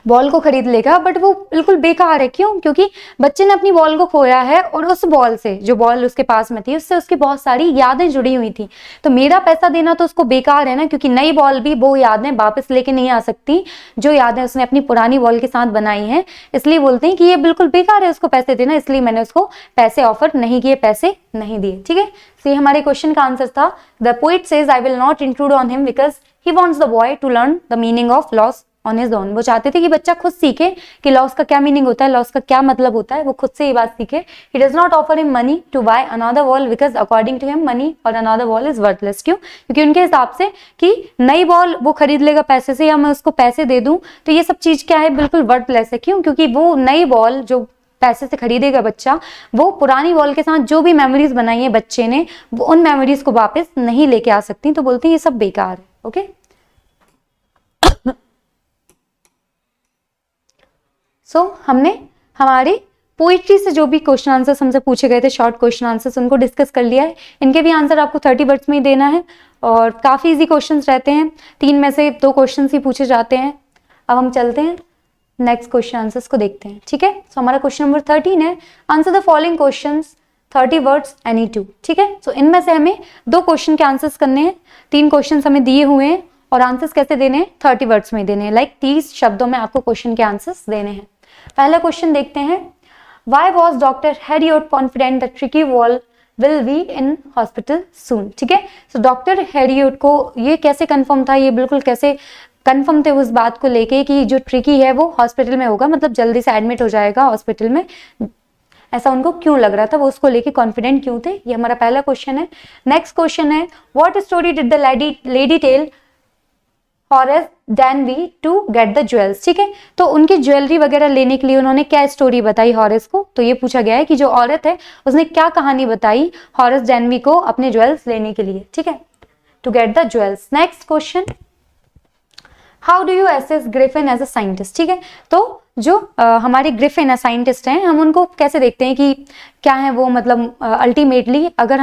बॉल को खरीद लेगा। बट वो बिल्कुल बेकार है। क्यों? क्योंकि बच्चे ने अपनी बॉल को खोया है, और उस बॉल से, जो बॉल उसके पास में थी, उससे उसकी बहुत सारी यादें जुड़ी हुई थी। तो मेरा पैसा देना तो उसको बेकार है ना, क्योंकि नई बॉल भी वो यादें वापस लेके नहीं आ सकती जो यादें उसने अपनी पुरानी बॉल के साथ बनाई हैं। इसलिए बोलते हैं कि ये बिल्कुल बेकार है उसको पैसे देना, इसलिए मैंने उसको पैसे ऑफर नहीं किए, पैसे नहीं दिए। ठीक है, तो ये हमारे क्वेश्चन का आंसर था। The poet says I will not include on him because he wants the boy to learn the meaning of loss on his own. वो चाहते थे कि बच्चा खुद सीखे कि लॉस का क्या मीनिंग होता है, लॉस का क्या मतलब होता है, वो खुद से ये बात सीखे। He does not offer him money to buy another ball because according to him money और अनदर बॉल इज वर्थलेस। क्यों? क्योंकि उनके हिसाब से कि नई बॉल वो खरीद लेगा पैसे से, या मैं उसको पैसे दे दूं, तो ये सब चीज क्या है, बिल्कुल वर्थलेस है। क्यों? क्योंकि वो नई बॉल जो पैसे से खरीदेगा बच्चा, वो पुरानी बॉल के साथ जो भी मेमोरीज बनाई है बच्चे ने, वो उन मेमोरीज को वापस नहीं लेके आ सकती। तो बोलते हैं ये सब बेकार है। ओके, हमने हमारे पोइट्री से जो भी क्वेश्चन आंसर हमसे पूछे गए थे, शॉर्ट क्वेश्चन आंसर्स, उनको डिस्कस कर लिया है। इनके भी आंसर आपको 30 वर्ड्स में ही देना है, और काफी इजी क्वेश्चंस रहते हैं। 3 में से 2 क्वेश्चंस ही पूछे जाते हैं। अब हम चलते हैं नेक्स्ट क्वेश्चन आंसर्स को देखते हैं। ठीक है, हमारा क्वेश्चन नंबर 13 है, answer the following questions 30 words any two, ठीक है। सो इनमें से हमें 2 क्वेश्चन के आंसर्स करने हैं, 3 क्वेश्चन हमें दिए हुए हैं और आंसर्स कैसे देने हैं, 30 वर्ड्स में देने हैं, लाइक 30 शब्दों में आपको क्वेश्चन के आंसर्स देने हैं। पहला क्वेश्चन देखते हैं, why was doctor Herriot confident that Tricki Woo will be in hospital soon, ठीक है। सो डॉक्टर हैरियट को ये कैसे कंफर्म था, ये बिल्कुल कैसे कंफर्म थे उस बात को लेके कि जो ट्रिकी है वो हॉस्पिटल में होगा, मतलब जल्दी से एडमिट हो जाएगा हॉस्पिटल में, ऐसा उनको क्यों लग रहा था, वो उसको लेके कॉन्फिडेंट क्यों थे, ये हमारा पहला क्वेश्चन है। नेक्स्ट क्वेश्चन है, what story did the lady tell Horace Danby to get the jewels, ठीक है। तो उनकी ज्वेलरी वगैरह लेने के लिए उन्होंने क्या स्टोरी बताई हॉरेस को, तो ये पूछा गया है कि जो औरत है उसने क्या कहानी बताई हॉरेस डैनवी को अपने ज्वेल्स लेने के लिए, ठीक है, to get the jewels. Next question, how do you assess Griffin as a scientist, ठीक है। तो जो हमारे ग्रिफिन साइंटिस्ट हैं, हम उनको कैसे देखते हैं कि क्या है वो, मतलब अल्टीमेटली अगर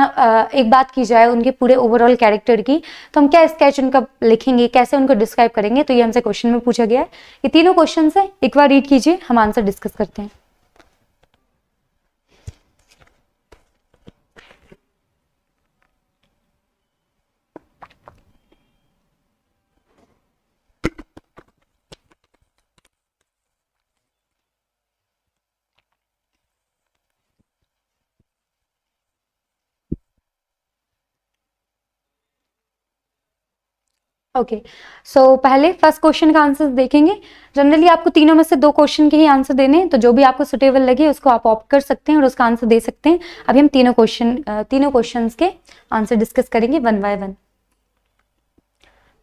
एक बात की जाए उनके पूरे ओवरऑल कैरेक्टर की, तो हम क्या स्केच उनका लिखेंगे, कैसे उनको डिस्क्राइब करेंगे, तो ये हमसे क्वेश्चन में पूछा गया है। ये तीनों क्वेश्चन है, एक बार रीड कीजिए, हम आंसर डिस्कस करते हैं। ओके, सो पहले फर्स्ट क्वेश्चन का आंसर देखेंगे। जनरली आपको तीनों में से 2 क्वेश्चन के ही आंसर देने हैं, तो जो भी आपको सुटेबल लगे उसको आप ऑप्ट कर सकते हैं और उसका आंसर दे सकते हैं। अभी हम तीनों क्वेश्चंस के आंसर डिस्कस करेंगे 1 by 1।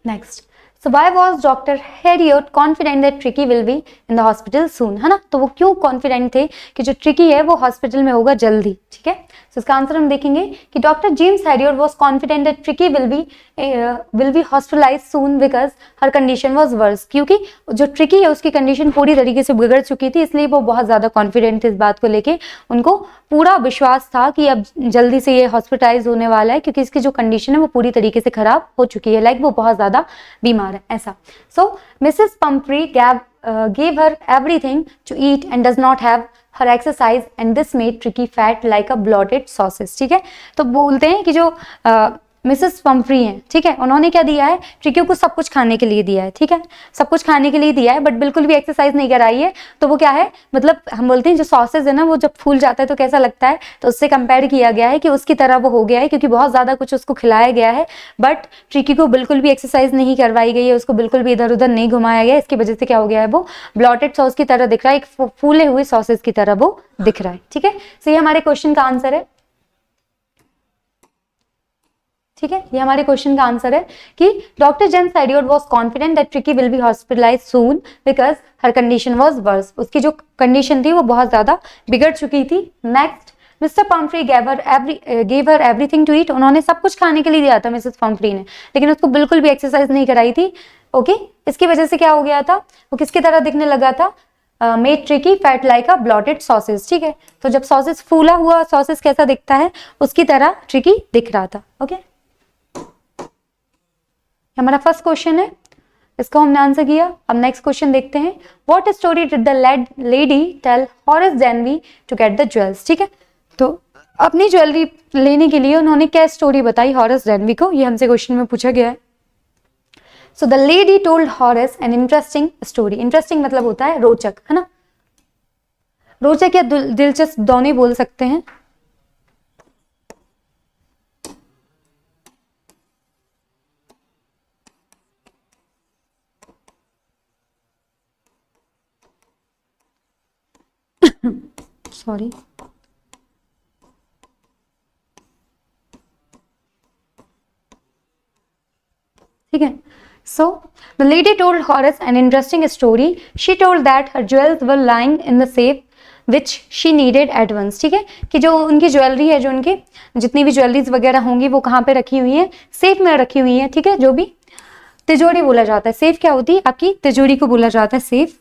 Next, so why was doctor Herriot confident that Tricki will be in the hospital soon, है ना। तो वो क्यों कॉन्फिडेंट थे कि जो ट्रिकी है वो हॉस्पिटल में होगा जल्दी, ठीक है। सो इसका आंसर हम देखेंगे कि doctor James Herriot was confident that Tricki will be hospitalised soon because her condition was worse, क्योंकि जो ट्रिकी है उसकी कंडीशन पूरी तरीके से बिगड़ चुकी थी, इसलिए वो बहुत ज्यादा कॉन्फिडेंट थे इस बात को लेके, उनको पूरा विश्वास था कि अब जल्दी से ये हॉस्पिटलाइज होने वाला है, क्योंकि इसकी जो कंडीशन है वो पूरी तरीके से खराब हो चुकी है, लाइक वो बहुत ज्यादा बीमार है, ऐसा। So Mrs Pumphrey gave her everything to eat and does not have her exercise and this made Tricky fat like a bloated sausage, ठीक है। तो बोलते हैं कि जो मिसेस पंफ्री हैं, ठीक है, उन्होंने क्या दिया है, ट्रिकी को सब कुछ खाने के लिए दिया है, ठीक है, सब कुछ खाने के लिए दिया है, बट बिल्कुल भी एक्सरसाइज नहीं कराई है। तो वो क्या है, मतलब हम बोलते हैं जो सॉसेज है ना, वो जब फूल जाता है तो कैसा लगता है, तो उससे कंपेयर किया गया है कि उसकी तरह वो हो गया है, क्योंकि बहुत ज्यादा कुछ उसको खिलाया गया है, बट ट्रिकी को बिल्कुल भी एक्सरसाइज नहीं करवाई गई है, उसको बिल्कुल भी इधर उधर नहीं घुमाया गया। इसकी वजह से क्या हो गया है, वो ब्लॉटेड सॉस की तरह दिख रहा है, एक फूले हुए सॉसेज की तरह वो दिख रहा है, ठीक है। सो ये हमारे क्वेश्चन का आंसर है, ठीक है, ये हमारे क्वेश्चन का आंसर है कि doctor James Herriot was confident that Tricki will be hospitalised soon because her condition was worse, उसकी जो कंडीशन थी वो बहुत ज्यादा बिगड़ चुकी थी। Next, mister Pumphrey gave her everything to eat, उन्होंने सब कुछ खाने के लिए दिया था मिसेस पंफ्री ने, लेकिन उसको बिल्कुल भी एक्सरसाइज नहीं कराई थी, ओके। इसकी वजह से क्या हो गया था, वो किसकी तरह दिखने लगा था, मेड ट्रिकी फैट लाइक अ ब्लॉटेड सॉसेज, ठीक है। तो जब सॉसेज फूला हुआ सॉसेज कैसा दिखता है, उसकी तरह ट्रिकी दिख रहा था, ओके। हमारा फर्स्ट क्वेश्चन है, इसको हमने आंसर किया। अब नेक्स्ट क्वेश्चन देखते हैं, what story did the lady tell Horace Danby to get the jewels, ठीक है। तो अपनी ज्वेलरी लेने के लिए उन्होंने क्या स्टोरी बताई हॉरेस डैनवी को, ये हमसे क्वेश्चन में पूछा गया है। So the lady told Horace an interesting story, interesting मतलब होता है रोचक, है ना, रोचक या दिलचस्प दोनों बोल सकते हैं। सॉरी, ठीक है। So the lady told Horace an interesting story, she told that her jewels were lying in the safe which she needed at once, ठीक है, कि जो उनकी ज्वेलरी है, जो उनके जितनी भी ज्वेलरीज वगैरह होंगी वो कहाँ पे रखी हुई है, सेफ में रखी हुई है, ठीक है, जो भी तिजोरी बोला जाता है। सेफ क्या होती है, आपकी तिजोरी को बोला जाता है सेफ।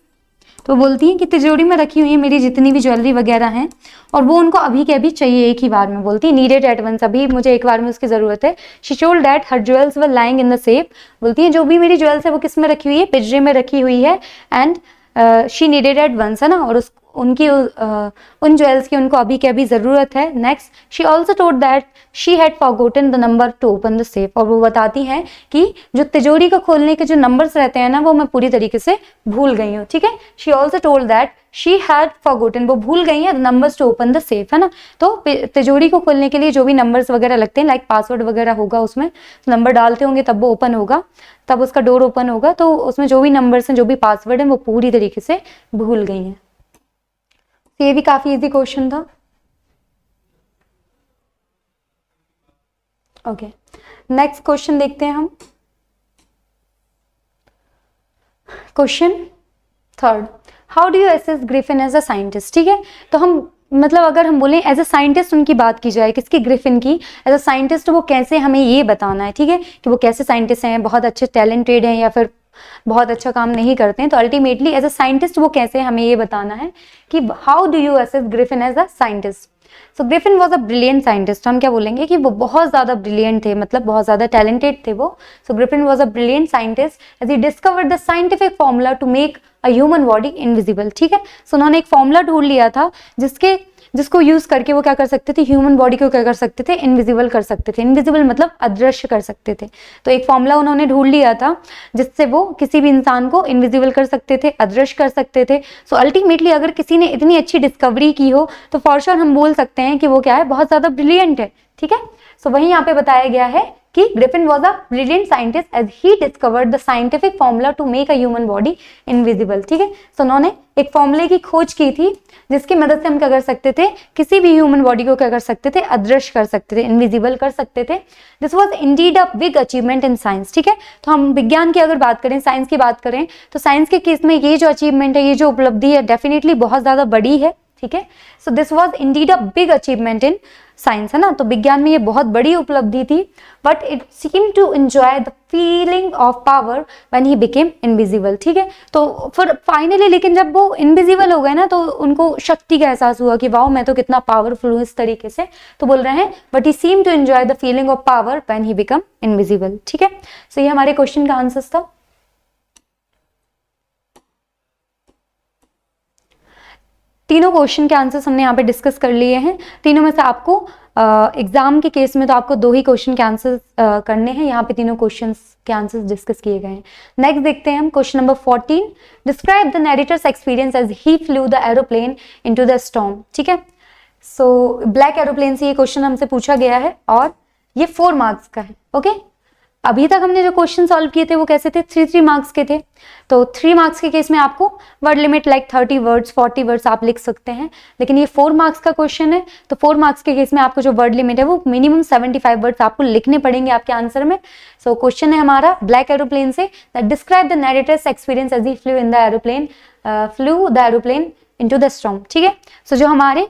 तो बोलती है कि तिजोरी में रखी हुई है मेरी जितनी भी ज्वेलरी वगैरह हैं, और वो उनको अभी के अभी चाहिए, एक ही बार में, बोलती है नीडेड एट वंस, अभी मुझे एक बार में उसकी जरूरत है। She told that her jewels were lying in the safe, बोलती है जो भी मेरी ज्वेल्स है वो किस में रखी हुई है, पिंजरे में रखी हुई है, and she needed at once, है ना, और उनकी उन ज्वेल्स की उनको अभी के अभी ज़रूरत है। Next, she also told that she had forgotten the number two open the safe, और वो बताती हैं कि जो तिजोरी को खोलने के जो नंबर्स रहते हैं ना वो मैं पूरी तरीके से भूल गई हूँ। ठीक है, she also told that she had forgotten, वो भूल गई है numbers to open the safe, है ना। तो तिजोरी को खोलने के लिए जो भी नंबर्स वगैरह लगते हैं, लाइक पासवर्ड वगैरह होगा, उसमें नंबर डालते होंगे तब वो ओपन होगा, तब उसका डोर ओपन होगा, तो उसमें जो भी नंबर्स हैं, जो भी पासवर्ड है, वो पूरी तरीके से भूल गई हैं। ये भी काफी इजी क्वेश्चन था। ओके, नेक्स्ट क्वेश्चन देखते हैं हम। Question third, how do you assess Griffin as a scientist. ठीक है, तो हम मतलब अगर हम बोलें एज अ साइंटिस्ट उनकी बात की जाए, किसकी, ग्रिफिन की, एज अ साइंटिस्ट वो कैसे, हमें ये बताना है। ठीक है, कि वो कैसे साइंटिस्ट हैं, बहुत अच्छे टैलेंटेड हैं या फिर बहुत अच्छा काम नहीं करते हैं। तो अल्टीमेटली एज अ साइंटिस्ट वो कैसे, हमें ये बताना है कि how do you assess Griffin as a scientist. So Griffin was a brilliant scientist, हम क्या बोलेंगे कि वो बहुत ज़्यादा ब्रिलियंट थे, मतलब बहुत ज़्यादा टैलेंटेड थे वो। So Griffin was a brilliant scientist as he discovered the scientific formula to make a human body invisible. ठीक है, सो उन्होंने एक फॉर्मूला ढूंढ लिया था जिसको यूज करके वो क्या कर सकते थे, ह्यूमन बॉडी को क्या कर सकते थे, इनविजिबल कर सकते थे। इनविजिबल मतलब अदृश्य कर सकते थे। तो एक फॉर्मूला उन्होंने ढूंढ लिया था जिससे वो किसी भी इंसान को इनविजिबल कर सकते थे, अदृश्य कर सकते थे। सो अल्टीमेटली अगर किसी ने इतनी अच्छी डिस्कवरी की हो तो फॉर श्योर हम बोल सकते हैं कि वो क्या है, बहुत ज्यादा ब्रिलियंट है। ठीक है, सो वही यहाँ पे बताया गया है कि Griffin was a brilliant scientist as he discovered the scientific formula to make a human body invisible. ठीक है, सो उन्होंने एक फॉर्मूले की खोज की थी जिसकी मदद से हम क्या कर सकते थे, किसी भी ह्यूमन बॉडी को क्या कर सकते थे, अदृश्य कर सकते थे, इनविजिबल कर सकते थे। This was indeed a big achievement in science. ठीक है, तो हम विज्ञान की अगर बात करें, साइंस की बात करें, तो साइंस के केस में ये जो अचीवमेंट है, ये जो उपलब्धि है, डेफिनेटली बहुत ज्यादा बड़ी है। ठीक है, so this was indeed a big achievement in science, है ना। तो विज्ञान में ये बहुत बड़ी उपलब्धि थी, but it seem to enjoy the feeling of power when he became invisible. ठीक है, तो फिर फाइनली लेकिन जब वो इनविजिबल हो गए ना, तो उनको शक्ति का एहसास हुआ कि वाओ, मैं तो कितना पावरफुल हूँ इस तरीके से। तो बोल रहे हैं but he seem to enjoy the feeling of power when he become invisible. ठीक है, सो ये हमारे क्वेश्चन का आंसर था। तीनों क्वेश्चन के आंसर्स हमने यहाँ पे डिस्कस कर लिए हैं। तीनों में से आपको एग्जाम के केस में तो आपको 2 ही क्वेश्चन के आंसर्स करने हैं। यहाँ पे तीनों क्वेश्चंस के आंसर्स डिस्कस किए गए हैं। नेक्स्ट देखते हैं हम question number 14, describe the narrator's experience as he flew the aeroplane into the storm. ठीक है, सो ब्लैक एरोप्लेन से ये क्वेश्चन हमसे पूछा गया है और ये 4 मार्क्स का है। ओके, अभी तक हमने जो क्वेश्चन सॉल्व किए थे वो कैसे थे, 3 मार्क्स के थे। तो 3 मार्क्स के केस में आपको word limit like 30 words 40 words आप लिख सकते हैं, लेकिन ये 4 मार्क्स का क्वेश्चन है, तो 4 मार्क्स के केस में आपको जो वर्ड लिमिट है वो मिनिमम 75 वर्ड्स आपको लिखने पड़ेंगे आपके आंसर में। सो क्वेश्चन है हमारा ब्लैक एरोप्लेन से, describe the narrator's experience as he flew the aeroplane into the storm. ठीक है, सो जो हमारे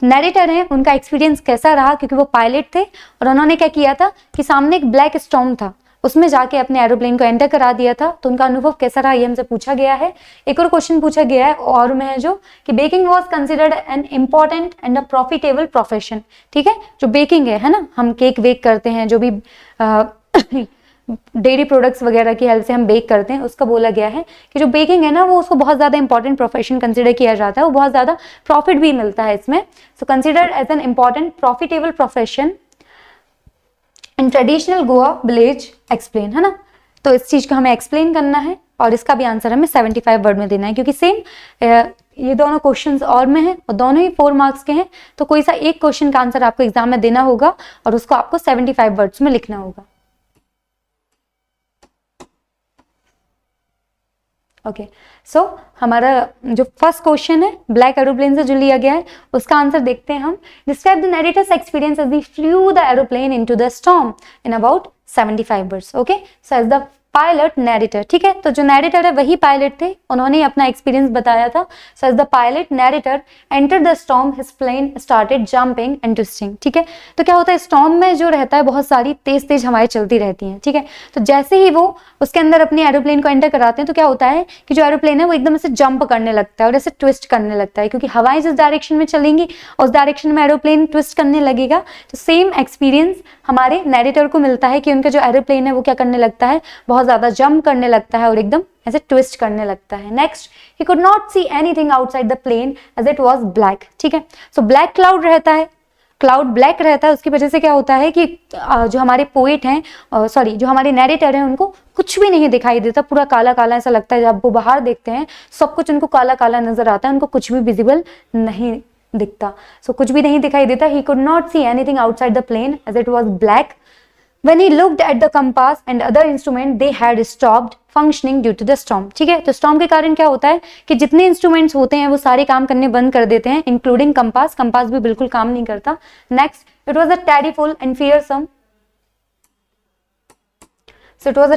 नैरेटर हैं उनका एक्सपीरियंस कैसा रहा, क्योंकि वो पायलट थे और उन्होंने क्या किया था कि सामने एक ब्लैक स्टॉर्म था, उसमें जाके अपने एरोप्लेन को एंटर करा दिया था। तो उनका अनुभव कैसा रहा ये हमसे पूछा गया है। एक और क्वेश्चन पूछा गया है और में है जो कि baking was considered an important and a profitable profession. ठीक है, जो बेकिंग है ना, हम केक बेक करते हैं, जो भी डेयरी प्रोडक्ट्स वगैरह की हेल्प से हम बेक करते हैं, उसका बोला गया है कि जो बेकिंग है ना वो उसको बहुत ज़्यादा इंपॉर्टेंट प्रोफेशन कंसिडर किया जाता है, वो बहुत ज़्यादा प्रॉफिट भी मिलता है इसमें। So considered as an important profitable profession in traditional Goa village explain, है ना। तो इस चीज़ को हमें एक्सप्लेन करना है और इसका भी आंसर हमें 75 वर्ड में देना है, क्योंकि सेम ये दोनों क्वेश्चंस और में हैं और दोनों ही 4 मार्क्स के हैं। तो कोई सा एक क्वेश्चन का आंसर आपको एग्जाम में देना होगा और उसको आपको 75 वर्ड्स में लिखना होगा। ओके, सो हमारा जो फर्स्ट क्वेश्चन है ब्लैक एरोप्लेन से जो लिया गया है उसका आंसर देखते हैं हम। Describe the narrator's experience as he flew the aeroplane into the storm in about 75 words. Okay, so as the pilot narrator. ठीक है, तो जो नैरेटर है वही पायलट थे, उन्होंने अपना एक्सपीरियंस बताया था। So as the pilot narrator enter the storm his plane started jumping and twisting. ठीक है, तो क्या होता है, स्टॉर्म में जो रहता है बहुत सारी तेज तेज हवाएं चलती रहती हैं। ठीक है, तो जैसे ही वो उसके अंदर अपने एरोप्लेन को एंटर कराते हैं तो क्या होता है कि जो एरोप्लेन है वो एकदम से जंप करने लगता है और ऐसे ट्विस्ट करने लगता है, क्योंकि हवाएं जिस डायरेक्शन में चलेंगी उस डायरेक्शन में एरोप्लेन ट्विस्ट करने लगेगा। तो सेम एक्सपीरियंस हमारे नैरेटर को मिलता है कि उनका जो एरोप्लेन है वो क्या करने लगता है, बहुत ज़्यादा जंप करने लगता है और एकदम ऐसे ट्विस्ट करने लगता है। Next, he could not see anything outside the plane as it was black. ठीक है, सो ब्लैक क्लाउड रहता है, क्लाउड ब्लैक रहता है, उसकी वजह से क्या होता है कि जो हमारे पोएट हैं, सॉरी जो हमारे नैरेटर हैं, उनको कुछ भी नहीं दिखाई देता, पूरा काला काला ऐसा लगता है। जब वो बाहर देखते हैं सब कुछ उनको काला काला नजर आता है, उनको कुछ भी विजिबल नहीं दिखता, सो कुछ भी नहीं दिखाई देता। He could not see anything outside the plane as it was black. When he looked at the compass and other instrument, they had stopped functioning due to the storm. ठीक है, तो storm के कारण क्या होता है कि जितने इंस्ट्रूमेंट्स होते हैं वो सारे काम करने बंद कर देते हैं, इंक्लूडिंग कंपास। कंपास भी बिल्कुल काम नहीं करता। Next, it was a terrible and fearsome, so it was a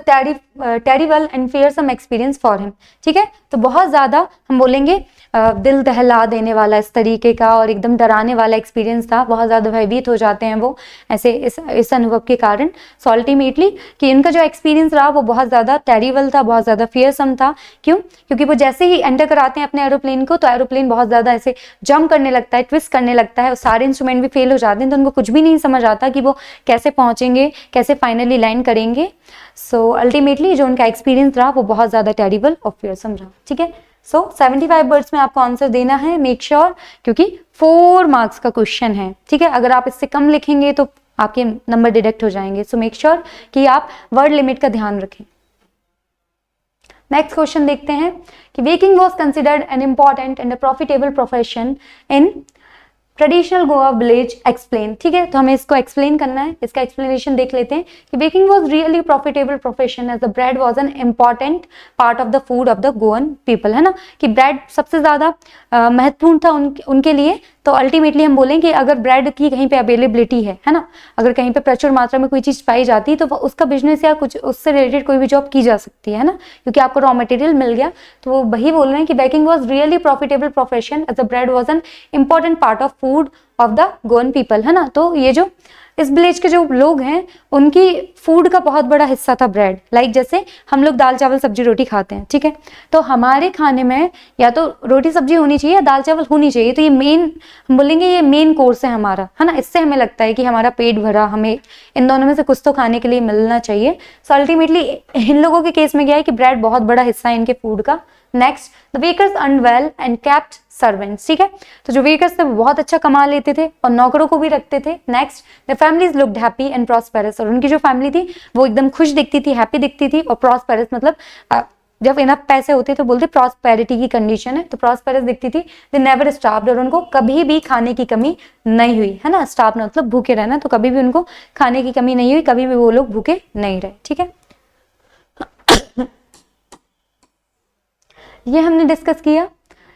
terrible and fearsome experience for him. ठीक है, तो बहुत ज्यादा हम बोलेंगे दिल दहला देने वाला इस तरीके का और एकदम डराने वाला एक्सपीरियंस था। बहुत ज़्यादा भयभीत हो जाते हैं वो ऐसे इस अनुभव के कारण। सो अल्टीमेटली कि इनका जो एक्सपीरियंस रहा वो बहुत ज़्यादा टेरिबल था, बहुत ज़्यादा फियरसम था। क्यों? क्योंकि वो जैसे ही एंटर कराते हैं अपने एरोप्लेन को तो एरोप्लेन बहुत ज़्यादा ऐसे जंप करने लगता है, ट्विस्ट करने लगता है और सारे इंस्ट्रूमेंट भी फेल हो जाते हैं, तो उनको कुछ भी नहीं समझ आता कि वो कैसे पहुँचेंगे, कैसे फाइनली लैंड करेंगे। सो अल्टीमेटली जो उनका एक्सपीरियंस रहा वो बहुत ज़्यादा टेरिबल और फियरसम रहा। ठीक है, सो 75 वर्ड्स में आपको आंसर देना है, मेक श्योर, क्योंकि 4 मार्क्स का क्वेश्चन है। ठीक है, अगर आप इससे कम लिखेंगे तो आपके नंबर डिडक्ट हो जाएंगे। सो मेक श्योर कि आप वर्ड लिमिट का ध्यान रखें। नेक्स्ट क्वेश्चन देखते हैं कि baking was considered an important and profitable profession in traditional Goa village explain. ठीक है, तो हमें इसको एक्सप्लेन करना है। इसका एक्सप्लेनेशन देख लेते हैं कि baking was really profitable profession as the bread was an important part of the food of the Goan people. है ना, कि ब्रेड सबसे ज़्यादा महत्वपूर्ण था उनके लिए। तो अल्टीमेटली हम बोलें कि अगर ब्रेड की कहीं पे अवेलेबिलिटी है ना, अगर कहीं पे प्रचुर मात्रा में कोई चीज़ पाई जाती है तो उसका बिजनेस या कुछ उससे रिलेटेड कोई भी जॉब की जा सकती है ना, क्योंकि आपको रॉ मटेरियल मिल गया। तो वो वही बोल रहे हैं कि baking was really profitable profession as the bread was an important part of food of the Goan people. है ना, तो ये जो इस विलेज के जो लोग हैं उनकी फूड का बहुत बड़ा हिस्सा था ब्रेड। लाइक जैसे हम लोग दाल चावल सब्जी रोटी खाते हैं, ठीक है, तो हमारे खाने में या तो रोटी सब्जी होनी चाहिए या दाल चावल होनी चाहिए। तो ये मेन, हम बोलेंगे ये मेन कोर्स है हमारा, है ना। इससे हमें लगता है कि हमारा पेट भरा, हमें इन दोनों में से कुछ तो खाने के लिए मिलना चाहिए। सो अल्टीमेटली इन लोगों के केस में क्या है कि ब्रेड बहुत बड़ा हिस्सा है इनके फूड का। Next, the bakers earn well and kept servants. ठीक है, तो जो बेकर्स थे वो बहुत अच्छा कमा लेते थे और नौकरों को भी रखते थे। Next, the families looked happy and prosperous, और उनकी जो फैमिली थी वो एकदम खुश दिखती थी, हैप्पी दिखती थी। और प्रॉस्पेरस मतलब जब इनफ पैसे होते तो बोलते प्रॉस्पेरिटी की कंडीशन है, तो प्रॉस्पेरस दिखती थी। दे नेवर स्टार्व्ड, और उनको कभी भी खाने की कमी नहीं हुई, है ना। स्टार्व मतलब भूखे रहना, तो कभी भी उनको खाने की कमी नहीं हुई, कभी भी वो लोग भूखे नहीं रहे। ठीक है, ये हमने डिस्कस किया।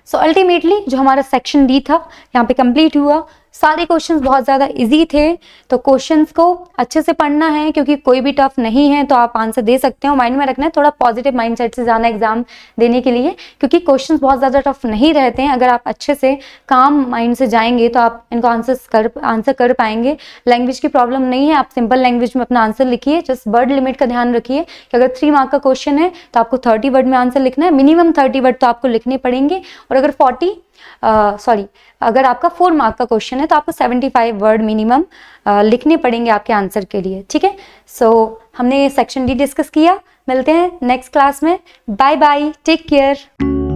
सो अल्टीमेटली जो हमारा सेक्शन डी था यहाँ पे कंप्लीट हुआ। सारे क्वेश्चंस बहुत ज़्यादा इजी थे, तो क्वेश्चंस को अच्छे से पढ़ना है, क्योंकि कोई भी टफ नहीं है तो आप आंसर दे सकते हो। माइंड में रखना है, थोड़ा पॉजिटिव माइंडसेट से जाना एग्जाम देने के लिए, क्योंकि क्वेश्चंस बहुत ज़्यादा टफ नहीं रहते हैं। अगर आप अच्छे से काम माइंड से जाएंगे तो आप इनको आंसर कर पाएंगे। लैंग्वेज की प्रॉब्लम नहीं है, आप सिंपल लैंग्वेज में अपना आंसर लिखिए। जस्ट वर्ड लिमिट का ध्यान रखिए कि अगर 3 मार्क का क्वेश्चन है तो आपको 30 वर्ड में आंसर लिखना है। मिनिमम 30 वर्ड तो आपको लिखने पड़ेंगे, और अगर अगर आपका 4 मार्क का क्वेश्चन है तो आपको 75 वर्ड मिनिमम लिखने पड़ेंगे आपके आंसर के लिए। ठीक है, सो हमने सेक्शन डी डिस्कस किया। मिलते हैं नेक्स्ट क्लास में। Bye bye, take care.